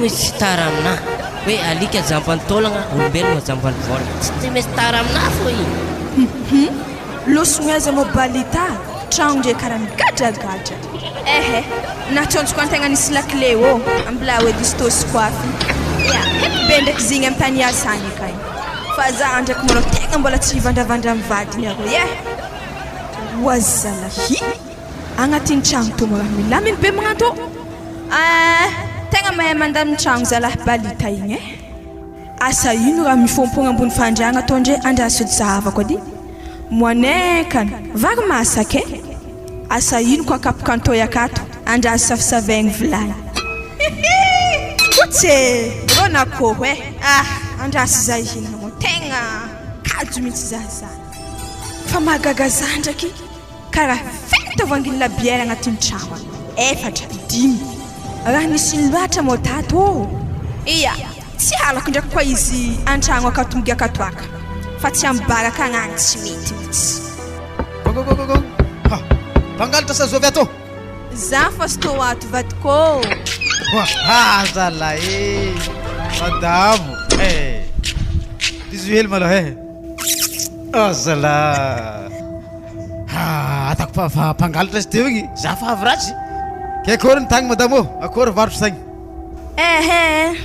Mo tsy tara aminahy. Hoe alika jampany taolagna, olombelona jampany vola. Tsy maintsy tara aminahy fô iny. Loson'aiza mo balita tragno ndray karaha migadragadra. Natsontsoko antegna nisy lakile ô ambila hoe distosiko afy. Ia, heky be ndraiky zigny amin'ny tany iasany akagny. Fa za ndraiky mbola tegna mbola tsy vandravandra amin'ny vadiny arô e. Wazalahi agnatin'ny tragno tô mo raha milaminy be magnanto. Tegna mahay mandaminy tragno zalahy balita igny e. Asa ino raha mifompogna ambony fandriagna tô ndre andrasody zahavako ady. Moanekana vary masaka e. Asa ino koa kapokantoy akato andraso safisavaigny vilany. Otse rona koho e. Andraso za ihinagna mo tegna kajo mihitsy zaza. Fa mahagaga za ndraiky karaha feta vanginy labiera agnatin'ny tragno. 4-5 raha nisy loatra mo tato. Ia, tsy halako ndraiky koa izy an-tragno akato migy akato aka. Fa tsy ambaraka agnany tsy mety mihitsy. Go. Pangalatra sa zovy ato. Za fa sy tô ato vadiko. Zala e. Madamo. Visuel malo he. Zala. Atako fa pangalatra sy teo igny. Za fa avy ratsy. Ke akory ny tagny madamo? Akory varotro tagny?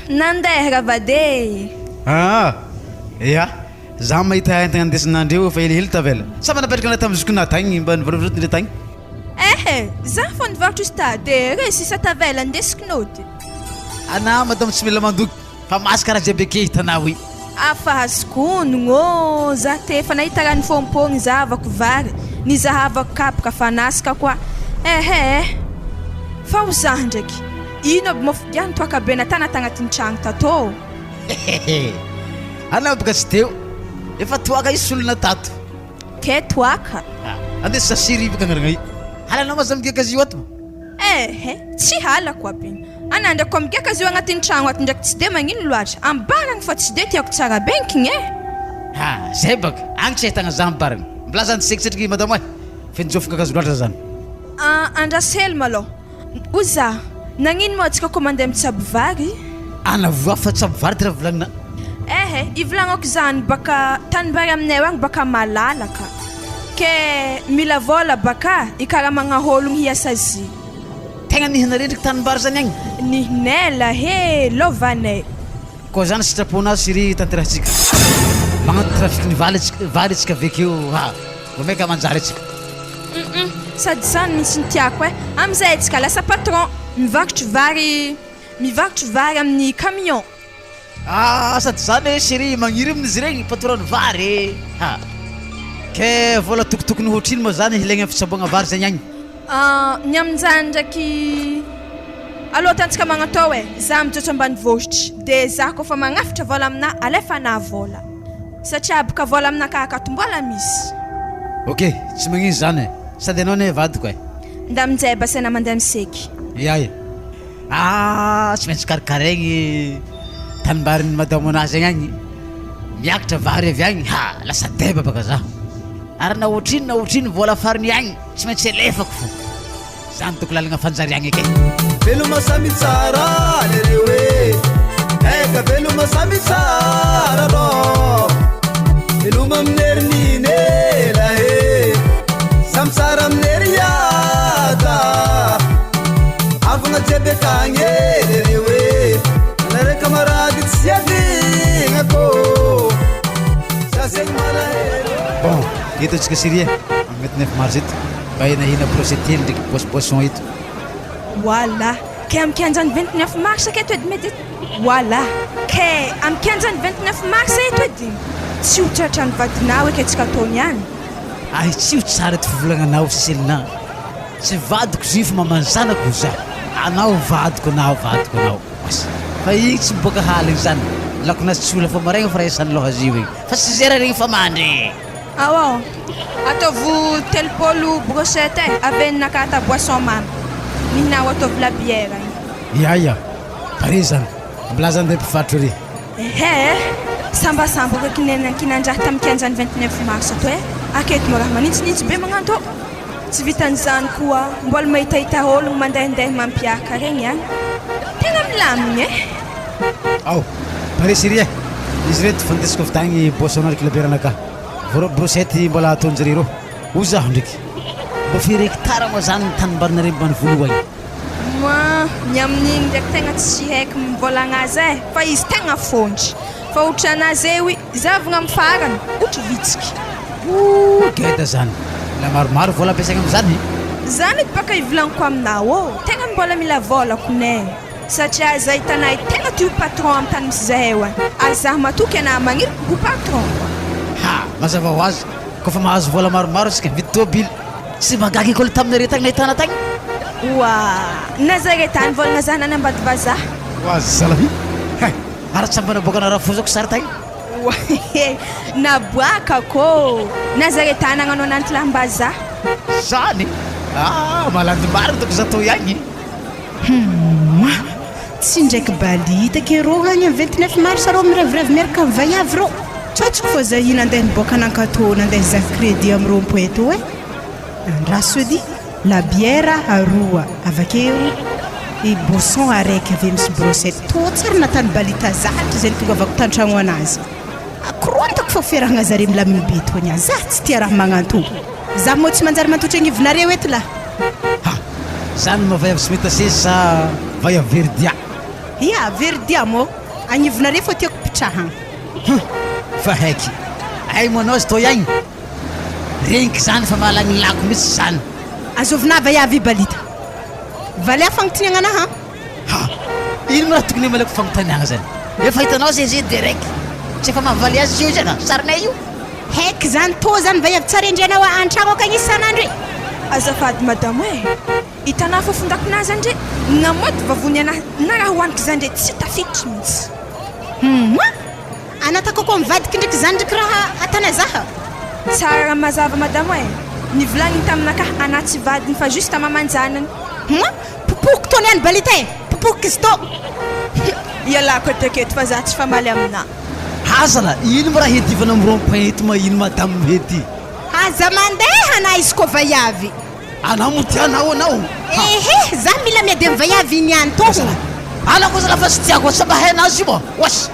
Nandeha ravade. Ia. Za mahita entagna andesinandreo fa helihely tavela. Sa manapetraka anay tamin'ny zokona tagny mba nivarovarotin'le tagny. Za fa nivarotro stade sisa tavela andesikinao ty. Ana madamo tsy mila mandoky fa masy karaha jiaby ake hitanao i. Afa azkonogno za te fa nahita raha nifompogny zahavako vary ny zahavako kapoka fa nasika koa. Fa ho za ndraiky ino aby mofigiany toaka be natana tagnatin'ny tragno tato. Ana boka tsy teo efa toaka izy solona tato. Ke toaka andesa sasirivoka agnaragna i. Halanao ma za migeka azy io ato? Tsy halako aby igny. Ana ndraiky koa migeka azy io agnatin'ny tragno ato ndraiky tsy de magnino loatra. Ambaragna fa tsy de tiako tsara benkigny e. Zay baka agny tsy ahitagna za ambaragna. Mbola zany tsekitretriky madamo e. Fa nijofoka akazo loatra zany. Andrasely malô. Oza, nagnino mo atsika koa mandeha mitsabo vary? Ana voa fa tsabo vary ty raha volagnina. Ivolagnako zany baka tanimbary aminay agny baka malalaka. Ke mila vola baka ikaraha magnahôlogno hiasa zy. Tegna nihinareo ndraiky tanimbary zany agny? Nihinela lovanay. Koa zany sitraponao siry tanterahantsika. Magnano trafiky ny vary atsika avekeo. Vao maika manjary atsika. Sady zany mihitsy ny tiako e. Amizay atsika lasa patron mivarotro vary amin'ny camion. Sady zany siry magniry amin'izy regny patron vary. Ke vola tokotokony hoatrino moa zany hilaigna fitsaboagna vary zany agny. Ny amin'izany ndraiky aloha tantsika magnatao e. Za mijotso ambany vohitry de za koa fa magnafitra vola amina alefana vola satria abaka vola amina kahakato mbola misy. Ok, tsy magnino zany e. Sady anao ne vadiko e. Nda aminjay basaina mandeha miseky. Iaia. Tsy maintsy karakaregny tanimbarin'ny madamo anazy agny agny. Miakatra vary avy agny. Lasa deba baka za. Ary na ohatrino vola fariny agny tsy maintsy elefako fo. Zany toko lalagna fanjariagna ake. Veloma samy tsara lereo e. Eka veloma samy tsara rô. Veloma amin'herininy ela e. Samy tsara amin'hery yata. Avagna jiaby akagny lereo e. Anareo kamarady tsy avignako. sasegny malahelo Bon, ito tsika siria mety 9 mars ito mba hinahina brochette hely ndraiky poisson ito Voilà. Ke am kianjany 29 mars aketo edy mety voilà. Ke am kianjany 29 mars eto edy tsy ho tratrany vadinao aketsika ataony ihany. ay tsy ho tsara ty fivolagnanao Cécilina tsy vadiko zy fa mamany zanako za anao vadiko anao As, fa igny tsy miboaka haligny zany lako nazy tsy ola fa maraigna fa raisany loha zio igny fa tsy zera regny fa mandry Awa. Ataovy telopolo brochette avenonaka ata boisson mamy. Mihinao ataovy labiera. ia pare zany mbola zany ndeha mpifatro re Sambasamba ko kinandraha tamin'ny kianjany 29 mars ato aketo mo raha manintsinintsy be magnanto. Tsy vitan'izany koa mbola mahitahita ologno mandehandeha mampiaka regny any. Tegna milamigny ao pare siria izy reto fandesiko avy tagny boisson ndraiky laberanaka voro brochette mbola ataonjare rô o zaho ndraiky mba firektara moa zany ny tanimbarinare mbany volohany Ny amin'igny ndraiky tegna tsy haiko mivolagna azy fa izy tegna fôntry. Fa ohatra anazy eo zavagna amin'ny farany ohatra vitsiky. geda zany la maromaro vola ampiasaigna am'zany Zany baka ivolagniko aminao tegna mbola mila volako ne satria aza hitanay tegna tia patron amin'ny tany misy zahay eo any. Azaho matoky ana magniry ho patron. ha mazava ho azy kofa mahazo vola maromaro asika vidy tôbily tsy magagy kola taminare tagny nahitana tagny Nazare tany volagna zaho nany ambady vazaha. oazy salami aratsambana boaka narafozako sary tagny Naboakako nazare tany nagnano ananty lambazaha. zany malady maro toko za tao ihagny tsy ndraiky balita ke rô agny amin'ny 29 mars rô mirevirevy miaraka amin'ny vaiavy rô tsotsiko fô zahina andeha niboaka nankatôna andeha hizaha crédit amin'ny rond-point eo andraso edy labiera aroa avakeo i boisson araiky avy misy brochette to tsara natany balita zatra zay tonga avako tantragno anazy akorontako fa fiarahagna zare milaminy be tony za tsy tia raha magnanto za moa tsy manjary mantotry agnivonareo eto la zany mavay avy sy mety asesy sa vai avy verdia ia verdia mo agnivonareo fô tiako pitrahagna fa haiky ay moanao azy tao ihagny regniky zany fa mahalagny lako mihitsy zany azovina vaiavy balita valy afagnotiniagna anaha ino mo raha tokony malako fagnotaniagna zany efa hitanao zay zay direct tsy efa mahavaly azy io zany sarinay io haiky zany to zany vaiavy tsara indrianao antragno akagny isan'andro Azafady madamo hitanao fa fondakinazy andre namoty vavony anahy na raha hoaniky zany ndre tsy tafiditry mihitsy anatako koa mivadiky ndraiky zany ndraiky raha atana zaha tsara raha mazava madamo nivolagniny taminaka anahy tsy vadiny fa juste mamanjanany popoky tony any balita popoky izy to ialako eteketo fa za tsy famaly amina hazala ino mo raha hedivana amin'ny rond-point eto ma ino madame mety aza mandeha na izy koa vaiavy anao mo tianao anao za mila miady amin'ny vaiavy iny any to alako zala fa sy tiako sa mba hainazy io mo was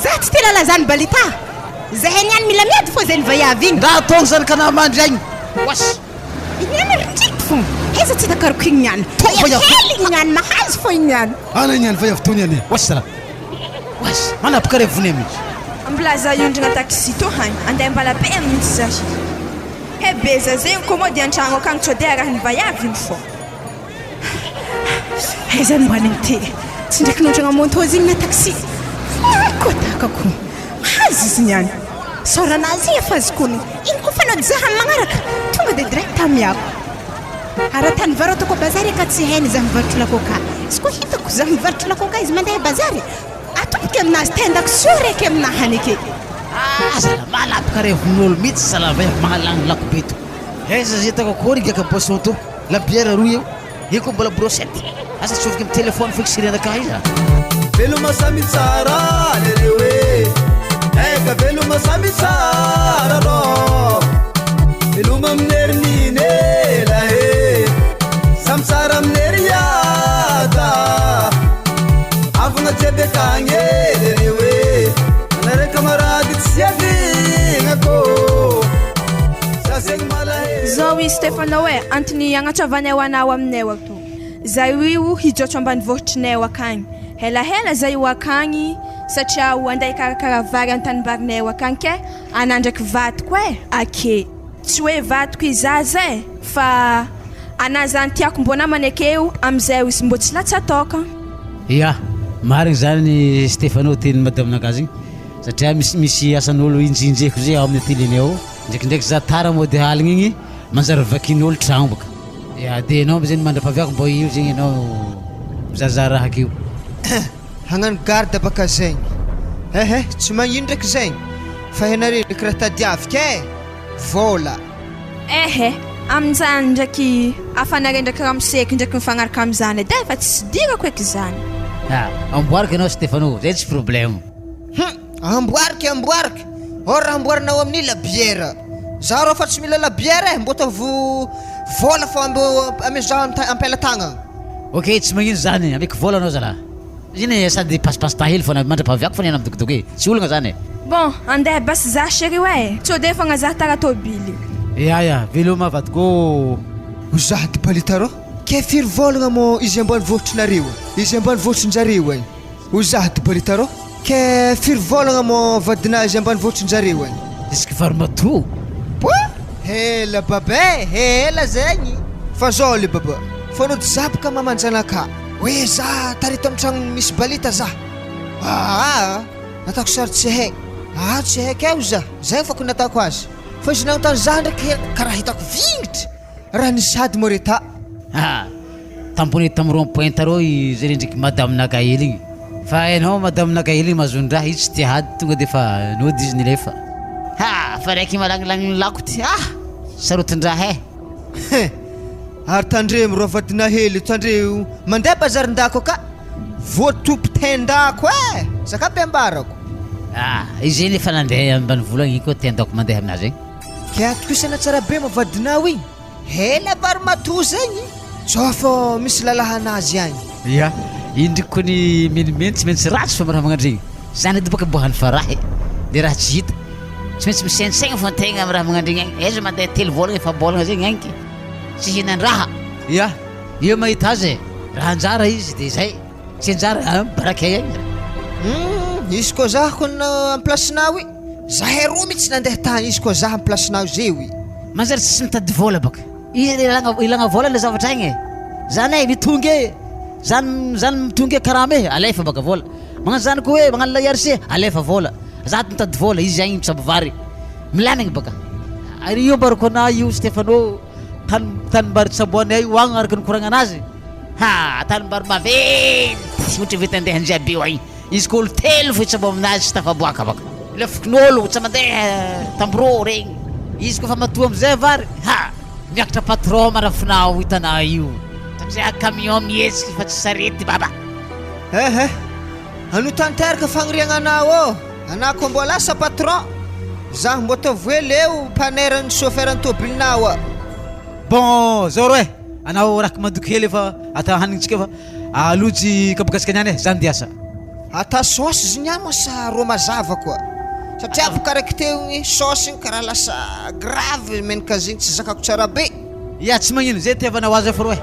za tsy tia lalazany balita zahay niany mila miady fô zay ny vaiavy igny raha ataony zany ka namandry agny was inyany ritriky fô eza tsy takaroko igny any hely igny any mahazo fô igny any ana igny any vaiavy tony any was sala was manapaka revony amitsy mbola za iondrina taxi to hany andeha mbala be mihitsy za hebeza zegny komody an-tragno akagny tsy ode raha ny vaiavy iny fô aizany mboaniny te tsy ndraiky nondragna montozy igny na taxi kotakako mahazo izy niany soranazy igny efa azokony iny koa fanao zaha magnaraka tonga de direct amiako aratany varo atako bazary ka tsy hainy za mivarotro lakoka izy koa hitako za mivarotro lakoka izy mandeha bazary atopoky aminazy tendako sio raiky aminahany ake zala malapaka revon'olo mihitsy zala vaiavy mahalagny lako beto eza zay tako akory igaka boisson to la bière roy eo io koa mbola brochette asa tsoviky amin'ny telefony feky sirenaka iza veloma samy tsara lereo eka veloma samy tsara rô veloma aminerinine lahe samy tsara aminery yata avagna jiaby akagny lereo anare camarady tsy avignako sasegny malahe zao i Stefana antony agnatsovanay ho anao aminay ato za io hijotro ambany vohitrinay akagny helahela zay ho akagny satria ho andeha karakara vary an-tanimbarinay ho akagny ke anandraky vatiko ake tsy hoe vatiko izaza fa ana zany tiako mbona manekeo amizay izy mbo tsy latsatoka. Ya marigny zany Stefano teny madame nakazy igny satria misy asan'olo injinjeko zay ao amin'ny télé ao ndraikindraiky za tara mody haligny igny manjary vakin'olo tragno baka ya de anao zany mandrapaviako mbo io zegny anao mizahazaha raha akeo. Hagnano garde baka zegny tsy magnino ndraiky zegny fa henareo ndraiky raha tadiavika vola amin'izany ndraiky afanareo ndraiky raha miseky ndraiky mifagnaraka amin'izany edy fa tsy dirako eky zany. Amboarika anao Stefano zay tsy problème. Amboarika or raha amboarinao amin'ny labiera za rô fa tsy mila labiera mbo tavo vola fa ame za ampela tagnana. Ok tsy magnino zany ameky vola anao zala ziny sady pasipasta hely fona mandrapaviako fa niana midokidoky tsy olagna zany. Bon andeha basy za chéri sao de fogna za tara tôbily. Ya veloma vadiko Uzaha ty palitaro ke firy volagna mo izy ambany voatrinareo izy ambany voatrinjareo agny uzaha ty palitaro ke firy volagna mo vadina izy ambany voatrinjareo agny isky varmato hela babe hela zegny fa zao le baba fanody zapaka mamanjanaka hoe za tarito amin'ny tragno misy balita za natako sary tsy haigny tsy haiko eo za zay fa ko natako azy fa izy nagnontany za ndraiky karaha hitako vingitra raha nisy sady moreta tampony tamin'ny rond-point tarô zay ndraiky madame Nakaely igny fa hainao madame Nakaely igny mazondraha izy tsy tia hady tonga de fa nody izy nilefa fa raiky malagnilagny lako ty sarotin-draha ary tandremo ro vadina hely tandreo mandeha bazarin-dako ka voatompo tendako zakabe ambarako izy iny efa nandeha ambany volagna igny koa tendako mandeha aminazy igny ke atoko isana tsara be mavadinao igny hela bary mato zegny sao fa misy lalahanazy agny ya indriky ko ny menimeny tsy maintsy ratsy fa raha magnandregny zany edy baka bohany farahy de raha tsy hita tsy maintsy misaignsegna fo antegna amin'ny raha magnandregny agny aiza mandeha telo volagna efa bolagna zegny agny tsy hinan-draha ya io mahita azy raha anjara izy de zay tsy anjara barakay agny izy koa za ko amplasinao i za heroa mitsy nandeha tany izy koa za amplasinao zeo i manjary tsy mitady vola baka ilagna vola le zavatra agny zany mitongy zany mitongy karama alefa baka vola magnano zany koa hoe magnano layarse alefa vola za mitady vola izy agny mitsabo vary milamigny baka ary io mbarako ana io Stefano tanimbary tsaboany ay hoagna araka nikoragna anazy tanimbary maventy ohatra vety andeha anjiaby io agny izy ko olo telo fo itsabo aminazy tsy tafaboaka baka lefikin'olo tsy mandeha tambro regny izy koa fa matoa amizay vary miakatra patron marafinao hitanao io satria camion mihetsiky fa tsy sarety baba ano tanteraka fagniriagna anao anao ko mbo lasa patron za mbo tavoely eo paneran'ny chauffeur-ny tobilinao bon zao ro anao raka madoky hely efa ata hanignitsika fa alojy kabakasika niany zany diasa ata sosy zigny amo sa ro mazava koa satria bokaraky teo igny sosy igny karaha lasa grave menaka zigny tsy zakako tsara be ya tsy magnino zay tiavanao azy fa ro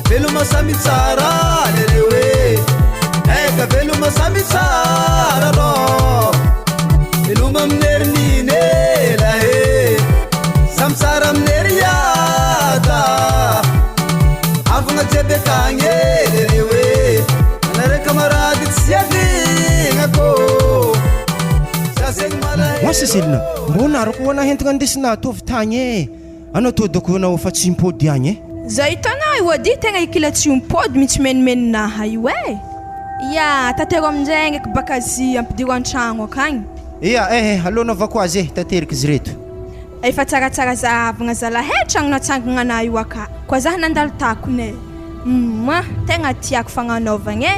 veloma samy tsara lereo eka veloma samy tsara ro veloma aminerinine lahe samy tsara aminery yada avagna jebe kagny lereo anare camarady tsy avignako Wasa Selina, mbona arako ho anahentagna andesina tovy tagny anao todako anao fa tsy impody agny Za hitanao io ady tegna ikila tsy impody mitsy menimeninaha io ya tatero aminjay ndraiky baka zy ampidiro an-tragno akagny ia alona avako azy tateriky izy reto efa tsaratsara zahavagna zalahay tragnona atsangagna anah io aka koa zaho nandalo takone tegna tiako fagnanaovagna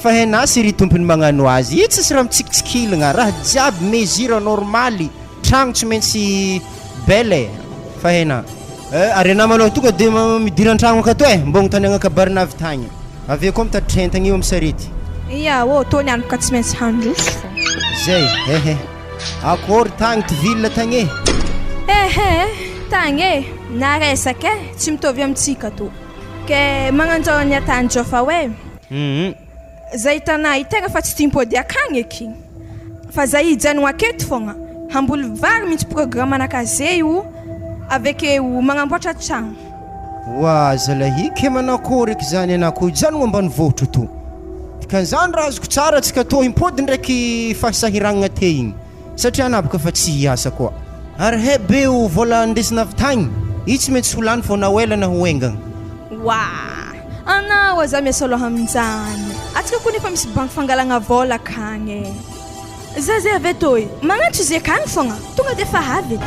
fa hainao ry tompony magnano azy io tsisy raha mitsikitsikilagna raha jiaby mesure normaly tragno tsy maintsy bele fa hainao ary anao manao tonga de midira an-tragno akato mbogno taniagna kabarina avy tagny aveo koa mitady io amin'ny sarety ia tony any ka tsy maintsy handroso fo zay akory tagny tiville tagny tagny naresaka tsy mitovy amintsika to ke magnanjao ny atany jofa zay tanay tegna fa tsy timpody akagny eky fa zay hijanona aketo fogna hamboly vary mihitsy programme anakaze io avekeo magnamboatra tragno. Wa zalahy ke manakory eky zany anako janogno ambanivohitra to dikan'izany raha azoko tsara tsika to impody ndraiky fahasahiragna te igny satria anabaka fa tsy hiasa koa ary he beo vola andesina avy tagny io tsy maintsy holany fô na hoela na hoengagna. Wa anao aza miasoloha amin'izany atsika koa nefa misy banky fangalagna vola akagny za zay avy etoy magnantso izy akagny fogna tonga de fa avy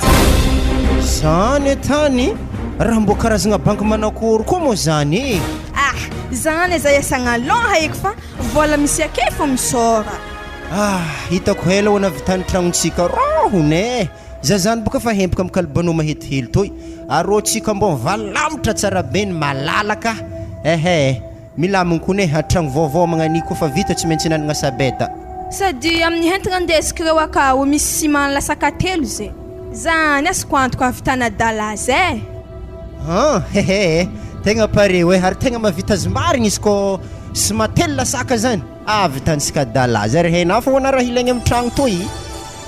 zany tany raha mbo karazagna banky manakory koa moa zany zany za iasagna loha eky fa vola misy ake fô misôra. Hitako hela ho navitany tragnontsika rohone za zany boka fa hempaka amin'ny kalibanao mahetihely toy ary rôtsika mbo valamitra tsara be ny malalaka milamigny koa ne hatragno vaovao magnani koa fa vita tsy maintsy nanagna sabeta sady amin'ny hentagna andesika reo akao misy simany lasaka telo zay zany asiko antoko avitana dala zay tegna pare hoe ary tegna mavita azy marigny izy ko sy mately lasaka zany avitansika dala zary hainao fa hoana raha ilaigny amin'ny tragno toy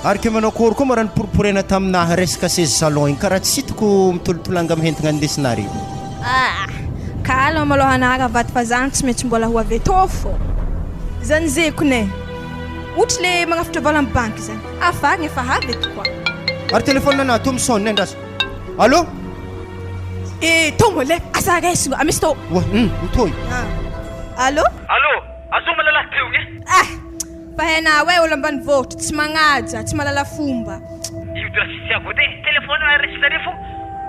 ary ke manakory koa marany poriporena taminahy resaka seza salon igny karaha tsy hitako mitolotolanga amin'ny hentagna andesinary kalma maloha anara vaty fa zany tsy maintsy mbola ho avy eto fô zany zeko ne ohatra le magnafatra vola amin'ny banky zany afarigny efa avy eto koa ary telefônina anahy to misôny nendraso allo tombo le asa resiko amisy to toy allo azoma malala teo e fa hainao hoe olo ambanivohitra tsy magnaja tsy malala fomba io dra sisy ako te telefôny resitare fo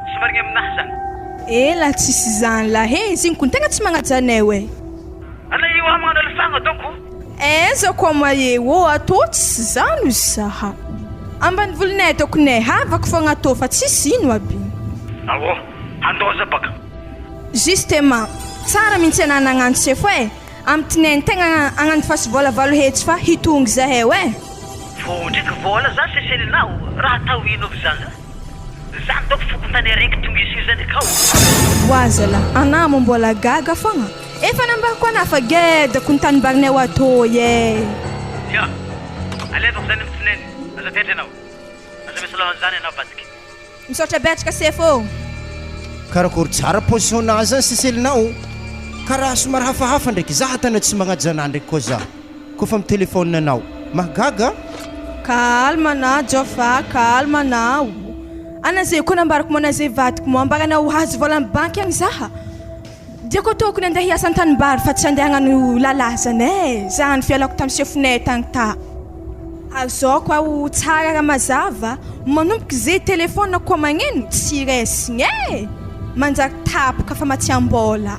sy marigny aminahy zany ela tsisy zany lahe izy igny ko tegna tsy magnajanay hoe ana io aha magnano alifagna donko za koa maeo atô tsisy zany izy saha ambany volinay tokonay havako fogna atô fa tsisy ino aby andoza baka justement tsara mihitsy anah nagnano se fo amin'ny tinainy tegna agnano fasy vola valo hetsy fa hitongy zahay fô ndraiky vola zany seselinao raha atao ino avy zany zany doko fokotany araiky tonga izy zany akao oazala anah mo mbola gaga fogna efa nambako anah fa gedako ny tanimbarinay ho atô ya alevako zany amin'ny tinainy aza vedry anao aza misalohan zany anao batiky misaotra betraka se fô karakory tsara positionnazy zany seselinao karaha somary hafahafa ndraiky za tana tsy magnajanah ndraiky koa za koa fa amin'ny telefônina anao mahagaga kalma na jofa kalma nao ana zay koa nambarako mo na zay vadiko mo ambaranao hazo vola amin'ny banky agny zaha diako tokony andeha hiasa an-tanimbary fa tsy andeha hagnano lalazana zany fialako tamin'ny sefonay tagny ta azao koa ho tsara raha mazava manomboka zay telefôna koa magneno tsy resigny manjary tapoka fa matsiam-bola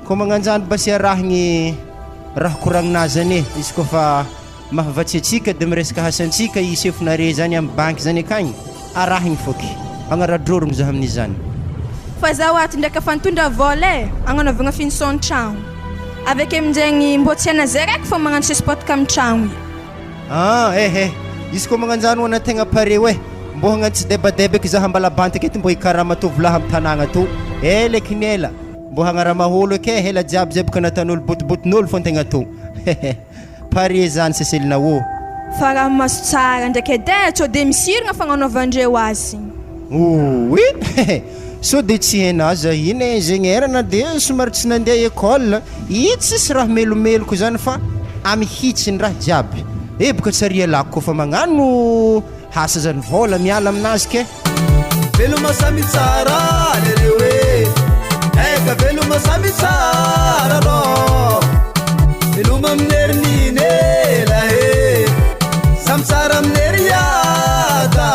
koa magnanjany basy arahigny raha koragninazy ane izy koa fa mahavatsy atsika dia miresaka hasantsika isefonare zany amin'ny banky zany akagny arahigny foky agnaradrorogno za amin'izany fa zaho ato ndraika fa nitondra vola agnanovagna finition tragno aveke amin'izagny mbo tsy ana zay raiky fa magnano sesipotaka amin'ny tragno izy koa magnanjany hoana tegna pare hoe mbo hagnano tsy debadebaka za hambala banty aketo mbo hikaraha matovolahy amin'ny tanagna to lekinela mbo hagnaramaholo ake hela jiaby zay boka natan'olo botibotin'olo fo tegna to pare zany seselina fa raha maso tsara ndraiky edy tsy de misirigna fagnanaovandreo azy so de tsy hainao za iny zegny erana dia somary tsy nandeha école tsisy raha melomeloko zany fa amihitsiny raha jiaby boka tsaria lako koa fa magnano hasa zany vola miala aminazy ke veloma samy tsara lereo eka veloma samy tsara rô veloma aminerinine lahe samy tsara aminery yata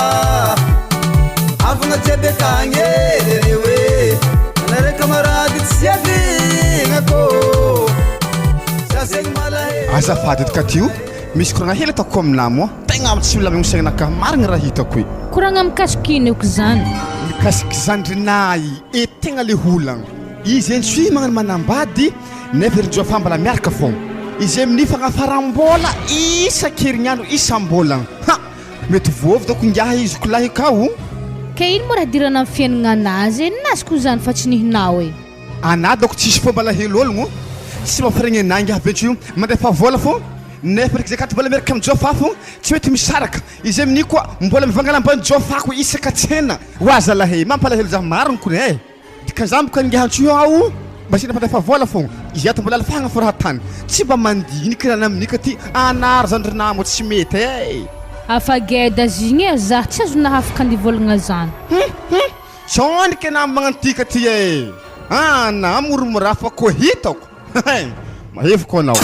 avagna jiaby akagny lereo anare camarady tsy avigna kô za zegny malahe azafady edika tio misy koragna hely atako aminamo tegna tsy milamigny saignanaka marigny raha hitako koragna mikasiky ino ko zany mikasiky zandrinahy tegna le holagna izy entsy magnano manambady nefa ry fambala miaraka fogna izy amin'ny fagnafaram-bola isan-kerignandro isam-bolagna mety vovy dako ngiaha izy kolahy akao ke ino mo raha dirana amin'ny fiaignana anazy naziko zany fa tsy nihinao anah dako tsisy fomba lahelo ologno tsy mampirigny nangy abentsy io mandefa vola fô nefa raiky zay katy mbola miaraka amin'ny jofa fô tsy mety misaraka izy amin'io koa mbola mivangana ambany jofako isaka tsena oazalahe mampalahelo zah mariny kony e dika zah mboka ningahantsy io ao mba sina mandefa vola fô izy ato mbola alafahagna fô raha tany tsy mba mandinika rana aminika ty anary zandrinamo tsy mety e afageda zigny e zah tsy azo nahafaka andivolagna zany sondriky na magnantika ty e na moromora fa ko hitako maheviko anao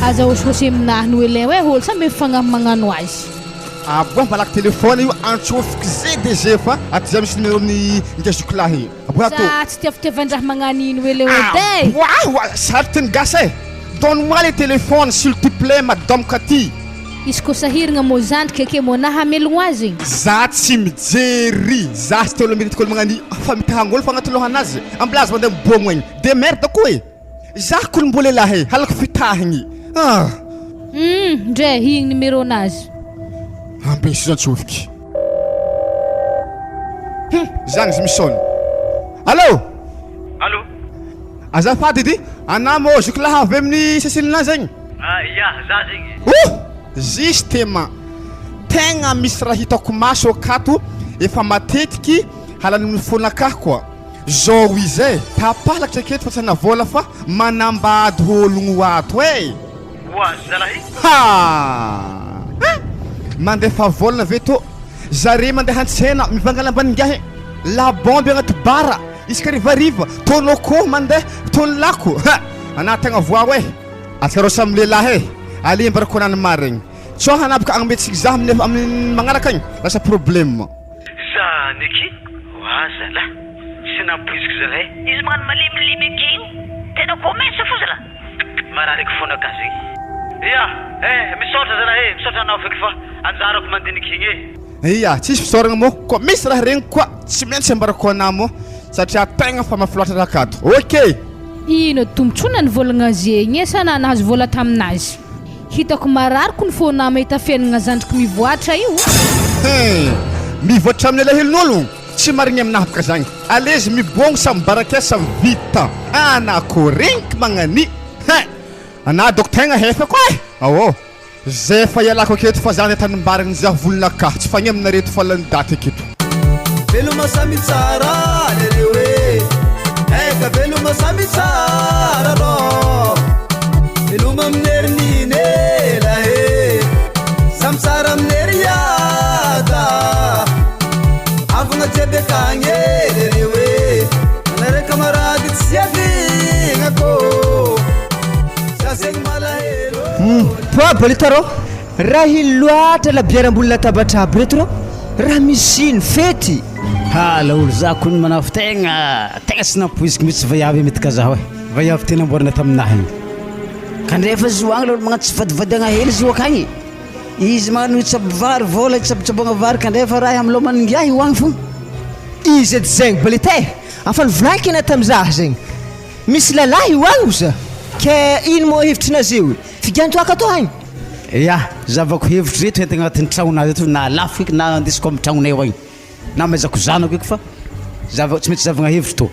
aza hosihosy aminahy no ele hoe olo samby mifagnahy magnano azy aboa malaky telefôna io antsofiky ZDG fa aty zah misy numéro amin'ny ngezoko lahy aboa ato za tsy tiafitiavan-draha magnano ino ele ode wa sarotry ny gasa e donne-moi les téléphones s'il te plaît madame Cathy izy koa sahiragna mo zandrika ake mo nahamelogno azy za tsy mijery za tsy telo miritiko olo magnani fa mitahangolo fa agnaty lohanazy amblazy mandeha mibogno egny de merde koa e za kolombola lahy halako fitahigny ndre higny numéro nazy ambesy zantsofiky zany izy misôny allo allo azafady edy ana mo zoko laha avy amin'ny sesilina zegny ya za zegny justement tegna misy raha hitako maso akato efa matetiky halany amin'ny fonakah koa zao izy e tapalatra aketo fa tsana vola fa manambady ologno ato e zalahy mandefa volana veto zare mandeha antsena mivangana ambaningahy la bombe agnaty bara isaka rivariva tonao koa mandeha tony lako ana tegna voao e atsika samy lehilahy e alembarako anany marigny tsô hanapaka agnametsiky zah amin'ny magnaraka agny lasa problème zaniky zalahy sy nampoiziko zalahy izy magnano malemilemy akeo tena komesa fo zalahy marariky fonaka zegny ya misaotra zalahy misaotra anao feky fa anjarako mandiniky igny iya tsisy fisaoragna mo koa misy raha regny koa tsy maintsy ambarako anah mo satria tegna fa mafiloatra raha akato ok ino tombotsona ny volagna zegny e sana nahazo vola taminazy hitako marariko ny fona mahita fiainagna zandriko mivoatra io mivoatra amin'ny alahelon'olo tsy marigny aminahapaka zagny alezy mibongo samy barakesa vita anako regniky magnani ana doko tegna hefa koa e ao zay fa ialako aketo fa zany tanimbaragny zah volonakah tsy fagny aminareto fa lany daty aketo veloma samy tsara lereo e eka veloma samy tsara rô veloma aminerinine lahe samy tsara aminery yada avagna jiaby akagny e lereo e anare camarady tsy avignako za zegny malahelo poa balitarô raha ino loatra labiaram-boly latabatra aby reto rô raha misy ino fety la olo za kony manafo tegna tsy nampoiziky mihitsy vaiavy metika zaho e vaiavy tena amboarina taminahy kandrefa zoagny laolo magnano tsy vadivadiagna hely izy io akagny izy magnano itsaby vary vola itsabitsabogna vary kandrefa raha amilo maningiahy hoagny fo izy edy zegny balita e afa nivolanky ina tamizah zegny misy lalahy hoagny oza ke ino mo hevitrinazy io figantoaka atao agny ya zavako hevitry reto enty agnatin'ny tragnonazy eto na lafo eky na andesiko amin'ny tragnonay agny na maizako zanako eky fa tsy mety zavagna hevitry to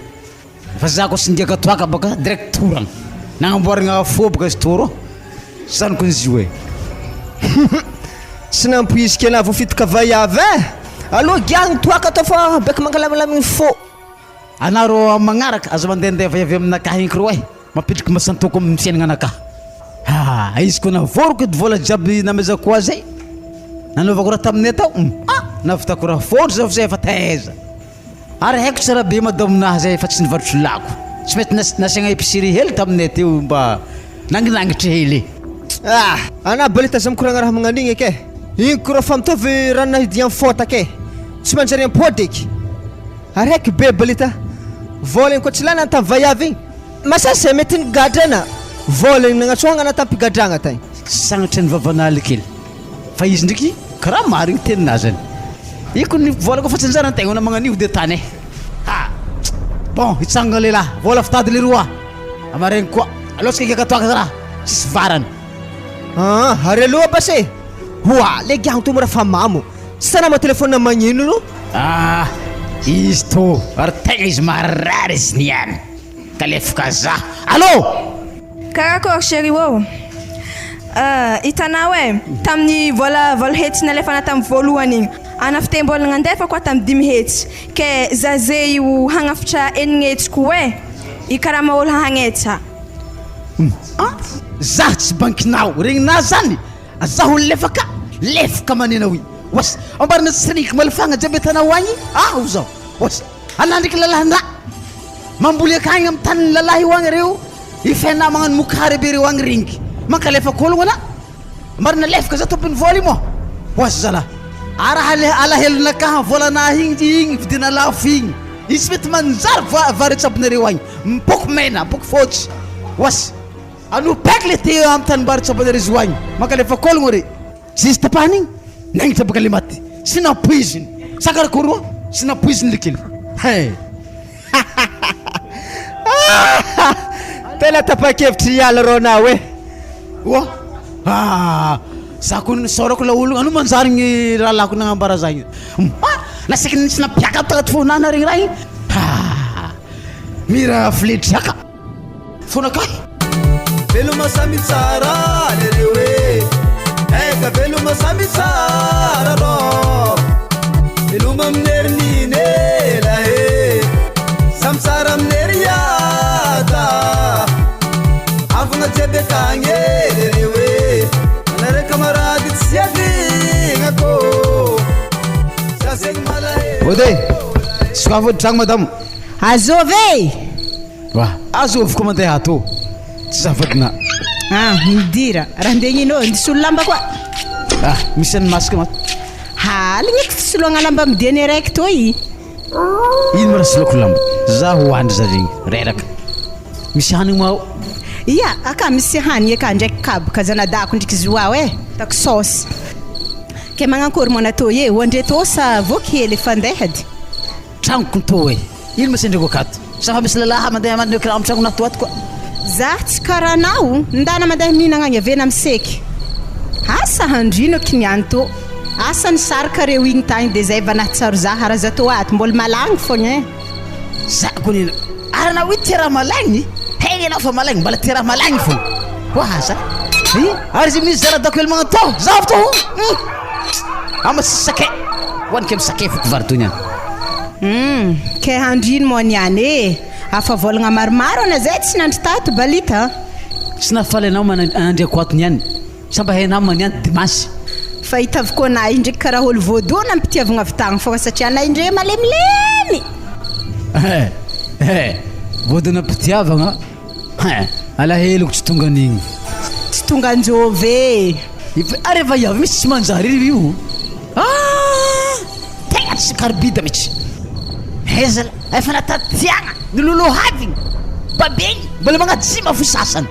fa za koa sindiaka toaka baka direct toragna nagnamboaragna fobaka izy toro sanoko izy io e tsy nampoiziky anah voafitaka vaiavy e aloha giahagny toaka atao fa beka mangalamilaminy fô anaro magnaraka azo mandehandeha vaiavy aminakahy igny kiro e mampidriky masantoko amin'ny fiainagna anakahy izy koa navoroko edy vola jiaby namezako azy e nanaovako raha taminay tao navitako raha fôtry zao zay fa taiza ary haiko tsara be madaminahy zay fa tsy nivarotry lako tsy mety nasiagna épicerie hely taminay teo mba nanginangitry hely ana balita za mikoragna raha magnano igny ake igny koa fa mitovy raha nahidiany fôta ake tsy manjary ampody eky araiky be balita vola igny koa tsy lana antamy vaiavy igny masasa mety nigadrana vola igny nagnatsohagna anatamy-pigadragna tagny sagnatry ny vavanaly kely fa izy ndraiky karaha marigny teninazany iko ny vola koa fa tsy anjara antegna na magnanio de tany e bon hitsangana lehilahy vola fitady le roa amaregny koa alohatsika ikakatoaka za raha tsisy varany ary aloha basé hoa le giahagny to mora fa mamo tsy tanama telefônina magnino no izy to ary tegna izy marary izy niany kalefaka za allô Karakôry chéri ô. Hitanao tamin'ny vola hetsy nalefana tamin'ny voalohany igny. Ana fitembolagna andefa koa tamin'ny 5 hetsy. Ke zaze io hagnafitra 9 hetsy koa I karama olo hagnetsa. Zah tsy bankinao, regnina zany. Zaho lefaka manena oi. Was, ambarina tsirika malafagna jiaby tanao agny. O zao. Was, anandriky lalahana. Mamboly akagny amin'ny tanin'ny lalahy agny reo. Ifena magnano mokary be reo agny ringy. Mankalefa kologna ana. Marina lefaka za tompony vola mo. Was zala. Alahelona ka volana igny vidina lafo igny. Izy mety manjary vary tsabonareo agny. Mpoko mena, mpoko fotsy. Was, anu pek le te am tanbar tsabonareo izy agny. Mankalefa kologna re. Tsisy tapahany igny. Nagnitra baka le maty. Sina poiziny. Sakarakoroa, sina poiziny lekely. Hey. Tena tapa-kevitra hiala rô nao Zako nisorako la olo anu manjary gny raha lako nagnambara zagny. Nasaky nisy napiaka tagnaty fonana regny raha igny. Mira fletraka. Fonaka. Veloma samy tsara lereo eka veloma samy tsara rô. Veloma amin'herininy la samy tsara amin'hery yata. Avagna jiaby akagny lereo anare camarady tsy avigna kô. Sasegny malahe. Ode, sokafo tragno madamo. Azovy Azovy koa mandeha ato. Tsy zavadina. Midira raha ndegnino ndisolo lamba koa. Misy any masaka mat. Ligneky fisoloagna lamba mideny araiky toy. Ino mara soloko lamba? Zaho andry za regny reraka. Misy hanigny mao. Ia, aka misy hanigny aka ndraiky kabaka zanadako ndriky zoao tako sauce. Ke magnakory mona toy hoandre to sa vokely fandehady. Tragnoko to ino masendreko akato? Sa misy lalahy mandeha mandeha kira am tragno nato ato koa. Za tsy karanao ndana mandeha mihinagna agny avena amseky. Asa handrino kiniany to. Asa ny saraka reo igny tagny de zay va nahtsaro za raha za to ato mbola malagny fogna Za konina. Arana wi tira malagny. Hey na fa malagny mbala tira malagny fogna. Waza. Ary zy misy zara dako elmagna to. Zav to. Ama sake. Wan kem sake foko varto niany. Ke handrino mo niany afa volagna maromaro ana zay tsy nandry tato balita. Tsy nafaly anao manandriako ato niany. Samba hainao maniany dimanche. Fa hitaviko anay ndraiky karaha olo voadoana ampitiavagna avy tagny fogna satria anay indray malemilemy. Voadoana ampitiavagna. Alaheloko tsy tonga an'igny. Tsy tonga anjovy Ary efa iavy misy tsy manjary io. Tegna tsy karbida mihitsy. Ezala efa natatiagna nilolo havigny babegny mbola magnajima fo sasany.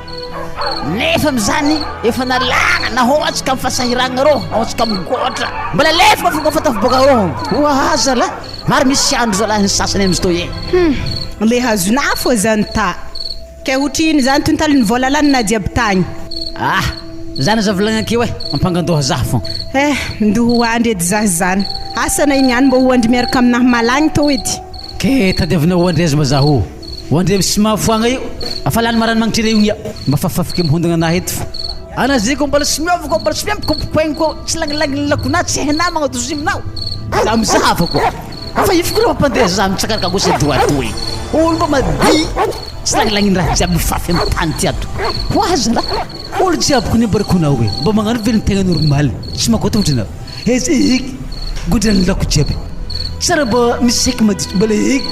Nefa amizany efa nalagna nahoatsika amin'ny fasahiragna rô ahoatsika migotra mbola lefaka fonga fatafiboaka rô. Azala maro misy andro zalahy ny sasany am'izy to le hazona fô zany ta. Ke otrino zany tontalin'ny vola lanina jiaby tagny. Zany zavolagnakeo ampangandoha zah fô. Ndoho hoandry edy zah zany. Asana igny any mba hoandry miaraka aminahy malagny to edy. Ke tadiavina hoandry azy mba zaho. Hoandry amin'ny simafoagna io. Afalany marany magnitry reo igny mba fafafiky mihondagna anahy eto fô. Anaziko mbola sy miovako mbola sy miampikopokoegny ko tsy lagnilagny lakona tsy hainao magnadoziminao. Za mizaha koa. Fa ifiko reo mampandeha za mitsakaraka gosy doatoy. Olo mba madi tsy lagnilagny raha jiaby mifafy amin'ny tany ty ato. Hoaza la. Olo jiaby ko nimbarakonao hoe mba magnano velony tegna normal. Tsy makota ohatranao. Ezy godrany lako jiaby. Tsara mba misy heky maditry mbola heky.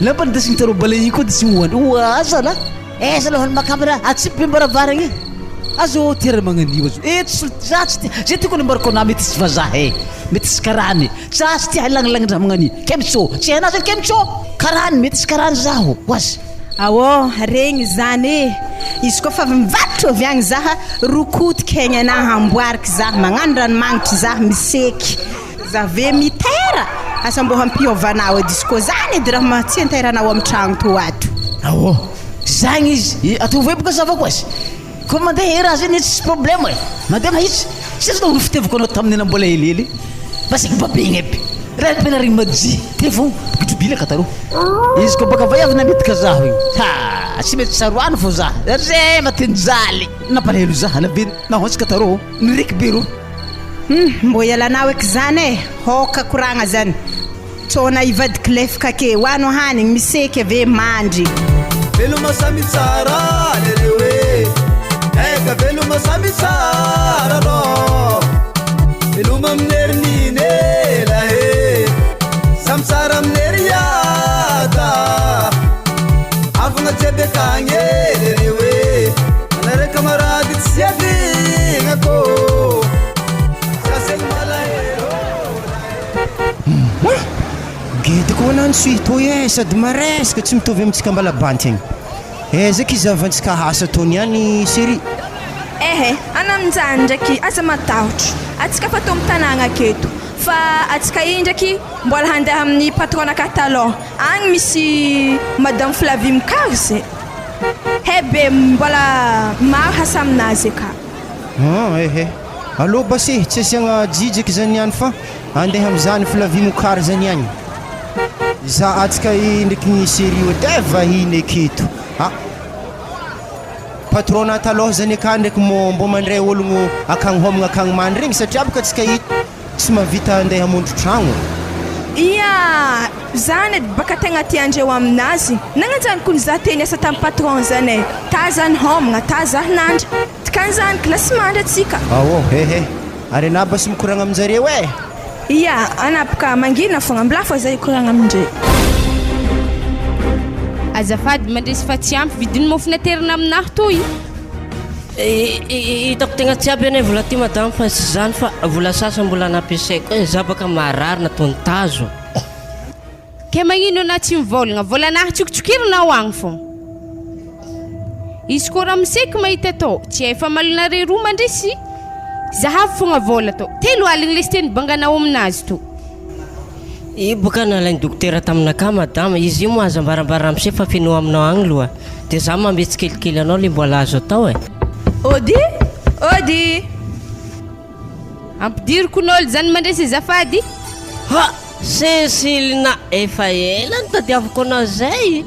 Lamba ny designy tarô bala igny koa de tsy hoany. Hoaza la. Eza aloha ny makamera atsipy mbaravaragny. Azo tera magnanio azo. Za tsy zay tiako nimbarako anao mety tsy vazaha mety tsy karany. Za tsy tia lagnilagny raha magnani. Kemitsô. Tsy hainao zany kemitsô. Karany mety tsy karany zaho. Hoazy. Regny zany izy koa fa mivarotra avy agny zaha rokotiky haigny anahy amboariky zaha magnano ranomagnitry zaha miseky zave mitera asa mbo hampiovanao edy izy koa zany edy raha mahatsy anteranao amin'ny tragno to ato. Zagny izy atao boka zava koa azy. Koa mandeha raha zany tsy problème mandeha mahitsy. Tsy zao fitevako anao tamin'ny mbola helihely. Basika babegny aby. Raha penarigny maji. Tefo bitrobilaka taro. Izy koa baka vayavina midika zaho igny. tsy mety saroany fô za zay mateny zaly nampalahelo za nabe nahoantsika tarô niriky be ro mbo ialanao eky zany e hoka koragna zany tsôna ivadiky lefaka ke hoano hanigny miseky ave mandry veloma samy tsara lereo e eka veloma samy tsara rô veloma aminerinine lahe samy tsara aminery yada avagna jiaby akagny e lereo e anare camarady tsy avigna kô sasegny malahelo gedy koa anany suitoy e sady maresaka tsy mitovy amintsika mbalabanty agny ezaka izavantsika asa tony ihany série ehe ana aminjany ndraiky aza matahotra atsika fa to mitanagna aketo fa atsika iny ndraiky mbola handeha amin'ny patronaka taloha agny misy madame Flavie Mikarzy hebe mbola maro hasa aminazy aka ehe allo basy tsy asiagna jijaky zany ihany fa andeha am'izany Flavie Mikarzy zany ihany za atsika ndraiky ny série ode vahiny aketo patrona taloha zany aka ndraiky mbo mandray ologno akagny homagna akagny mandry regny satria baka atsika tsy mavita andeha hamonjy tragno ia zany baka tegna tiandreo aminazy nagnanjany kony za teny asa tamin'ny patron zany e ta zany homagna ta za nandry tikany zany klasy mandry atsika ehe ary ana basy mikoragna aminjareo e ia anapaka mangina fogna mbola fa zay koragna amindre azafady mandresy fa tsy ampy vidiny mofinaterina aminahy toy hitako tegna tsy aby ane vola ty madame fa sy zany fa vola sasa mbola nampiasaiko e za baka maharary natony tazo ke magnino ana tsy mivolagna volanahy tsokitsokirina ho agny fô izy koa raha miseky mahita tao tsy efa malonare roa mandresy zahavy fogna vola tao telo aligny lesy teny banganao aminazy to i boka nalainy dokotera taminaka madame izy io moa aza mbarambara amse fa fino aminao agny loha dia za mametsy kelikely anao le mbola azo atao e ody ampidiriko n'olo zany mandresy azafady Cécilina efa ela nitadiavako anao zay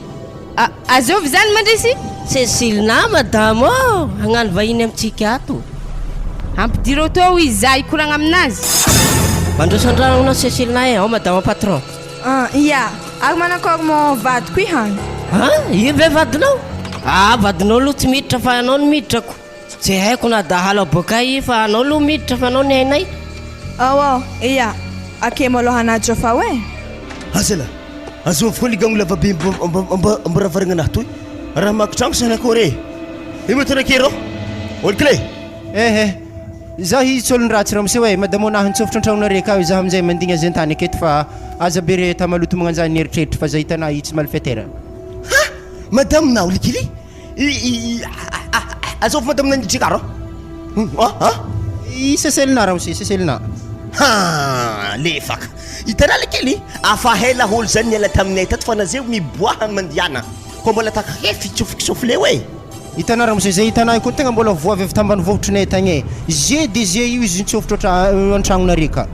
azovy zany mandresy Cécilina madame hagnano vahiny amintsika ato ampidiro tao izy za ikoragna aminazy mandrosan-drano anao Cécilina e ao madame patron ia ary manakôry mo vadiko i hany io ve vadinao vadinao aloha tsy miditra fa anao no miditrako tsy haiko na dahalo aboaka i fa anao aloha miditra fa anao ny hainay ia ake maloha anajo fa hoe azala azovy koa ligagno lavabe mboravaragna anahy toy raha makitragno sanakôry e matonakero olo clé ehe za izy olony ratsy raha mse hoe madamo anahy nitsofitra an-tragnonare ka za amin'izay mandigna azy an-tany aketo fa aza be re tamaloto magnanjany eritreritry fa za hitanah io tsy malifetera madame na olikily azovy madame nanidrikaro i Cécilina raha mse Cécilina lefaka hitanah lekely afahela olo zany niala taminay tato fa nazeo miboaha mandiana koa mbola takake fitsofokisofleo e hitanah raha mse zay hitanah koa tegna mbola voavy avy tambany vohotrinay tagny e je de je io izy nitsofitra an-tragnonare ka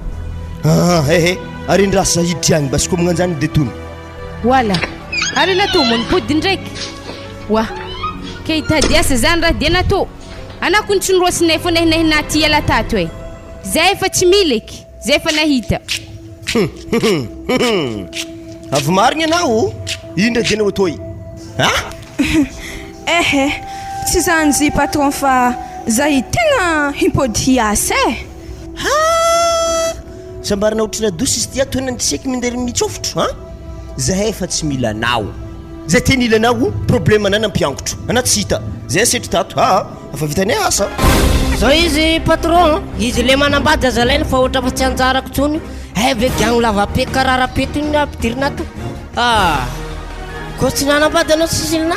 ehe ary ndrasa hiditry agny basy koa magnanjany de tony wala ary natao monipody ndraiky wa ke hitady asa zany raha dia natao anako nitsondroasinay fo nehinehina ty ela tato e zay efa tsy mileky zay efa nahita avy marigny anao indra dia nao toy ehe tsy zany zy patron fa zahy tegna himpody hiasa e sambarana otrina dosy izy tia toy nandiseky mindery mitsofotro zahay efa tsy mila anao zay teny ilanao problème anana ampiangotro ana tsy hita zay setry tato afa vitany asa zao izy patron izy le manambady aza lainy fa ohatra fa tsy anjarako tsony veke agno lavape kararapeto iny ampidirina to ko tsy nanambady anao Cécilina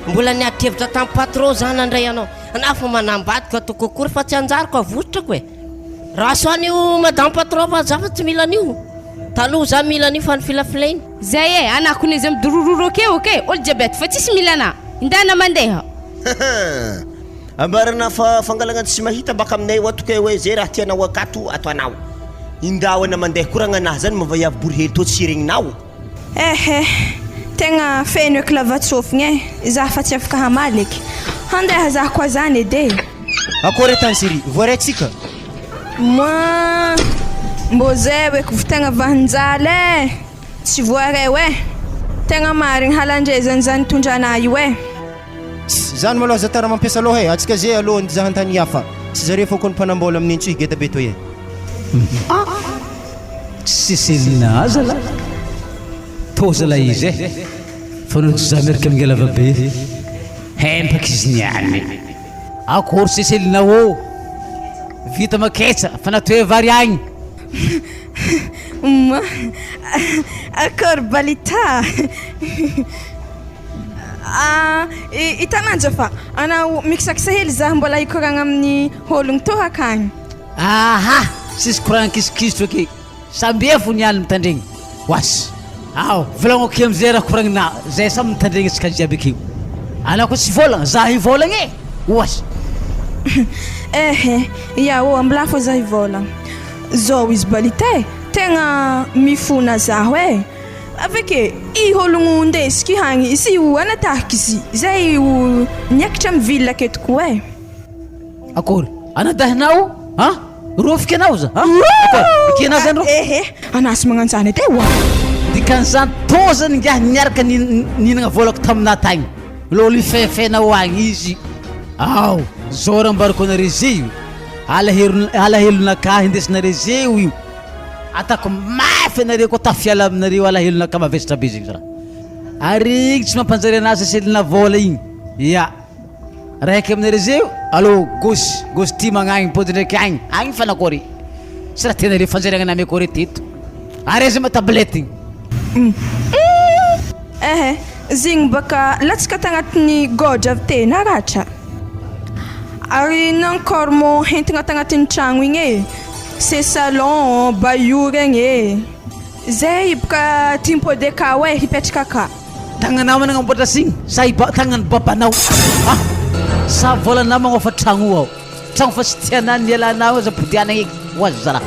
mbola niatrevitra tamin'ny patron zany andray anao ana fa manambadiko atoko akory fa tsy anjarako avotrako e raha soan'io madame patron fa za fa tsy mila an'io taloha za mila an'io fa ny filafilainy zay e anako n'izy midorororo akeo olo diabety fa tsisy mila ana indana mandeha ambarana fa fangalagna tsy mahita baka aminay oatoka hoe zay raha tianao akato atoanao indahoana mandeha koragna anahy zany mavaiavy bory hely to tsy regninao ehe tegna feno eky lavatsofigna za fa tsy afaka hamaliky handeha za koa zany edy akory tany siri voaraitsika moi mbô zay oeky tegna vahanjaly tsy voaray tegna marigny halandrezany zany tondrana io zany malôha za tara mampiasa aloha atsika zay aloha za antany hafa tsy zare fôkony mpanambola amin'ny antsoy geta be toy tsy selina zala to zala izy fanao za miaraka amin'ny lavabe hempaka izy niany akory tsy selina ô vita maketsa fa natoe vary agny akory balita itananja fa anao mikisakisa hely za mbola hikoragna amin'ny ologno to akagny aha sisy koragna kisikisitro ake sambiefo niany mitandregny wasy ao volagno ake amizay raha koragnina zay samy mitandregny atsika jiaby akeo anao tsy volagna za hivolagna wasy ia ambilà fô za hivolagna zao izy balita tegna mifona zaho aveke i ologno ndesiky hagny izy io anatahaky izy zay io niakatra amin'ny ville aketo koa akory anadahinao rofika anao za akory zany ro anasy magnanjany edy dikan'izany to zany ngah niaraka ninagna volako taminah tagny lolo ifefenao agny izy ao zao raha mbarako anare zay io alahelonakahy indesinare zay io atako mafy anare koa tafiala aminareo alahelonaka mavesatra be zegny raha arigny tsy mampanjary anazy selina vola igny ia raiky aminare zay allo gosy ty magnagny pody ndraiky agny fanakory sy raha tenare fanjariagna namy akory teto are zay matablety igny zegny baka latsika tagnatin'ny godra avy tena ratra ary nankôry mo hentigna tagnatin'ny tragno igny c'est salon bayou regny zay baka timpodeka hipetraka ka tagnanao manamboatra signy sa tagnany babanao sa volanao magnofa tragno ao tragno fa tsy tiana nialanao za podiana eky oazy zara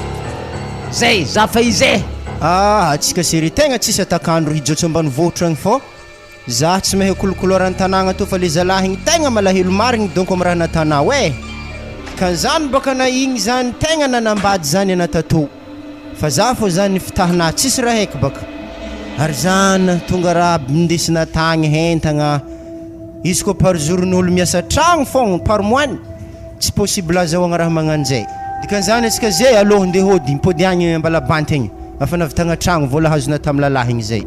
zay za fa izay atsika série tegna tsisy atakandro hijotso ambany voatragny fô za tsy mahay kolokoloran'ny tanàgna to fa le zalahigny tegna malahelo marigny donc amin'ny raha natanao ka zany baka na igny zany tegna nanambady zany anatato fa za fô zany fitahana tsisy raha haiky baka ary zany tonga raha indesina tagny hentagna izy koa par jour n'olo miasa tragno fogna par moine tsy possible azahoagna raha magnanjay dikan'izany atsika zay aloha ndeha hody mipody agny ambalabanty agny afa navitagna tragno vola hazona tamin'ny lalahigny zay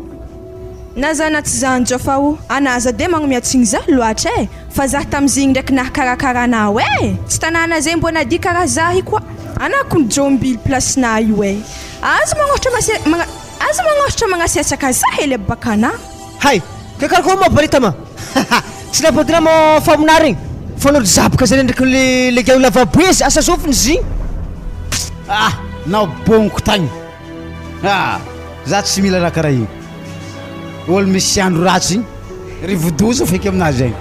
na zana tsy zanjo fa anaza de magnomiatsigny za loatra fa za tamizigny ndraiky nahakarakarana tsy tanàna zay mbona di karaha zahy koa anako nijombily placena io aza magnohatra magnasiatsaka za hely abakana hay kakarako mo balitama tsy napodina mo famona regny fanolo zabaka zany ndraiky le gao lavaboesy asa sofiny zigny nao bognoko tagny za tsy mila raha karaha igny olo misy andro ratsy igny rivodoza feky aminazy agny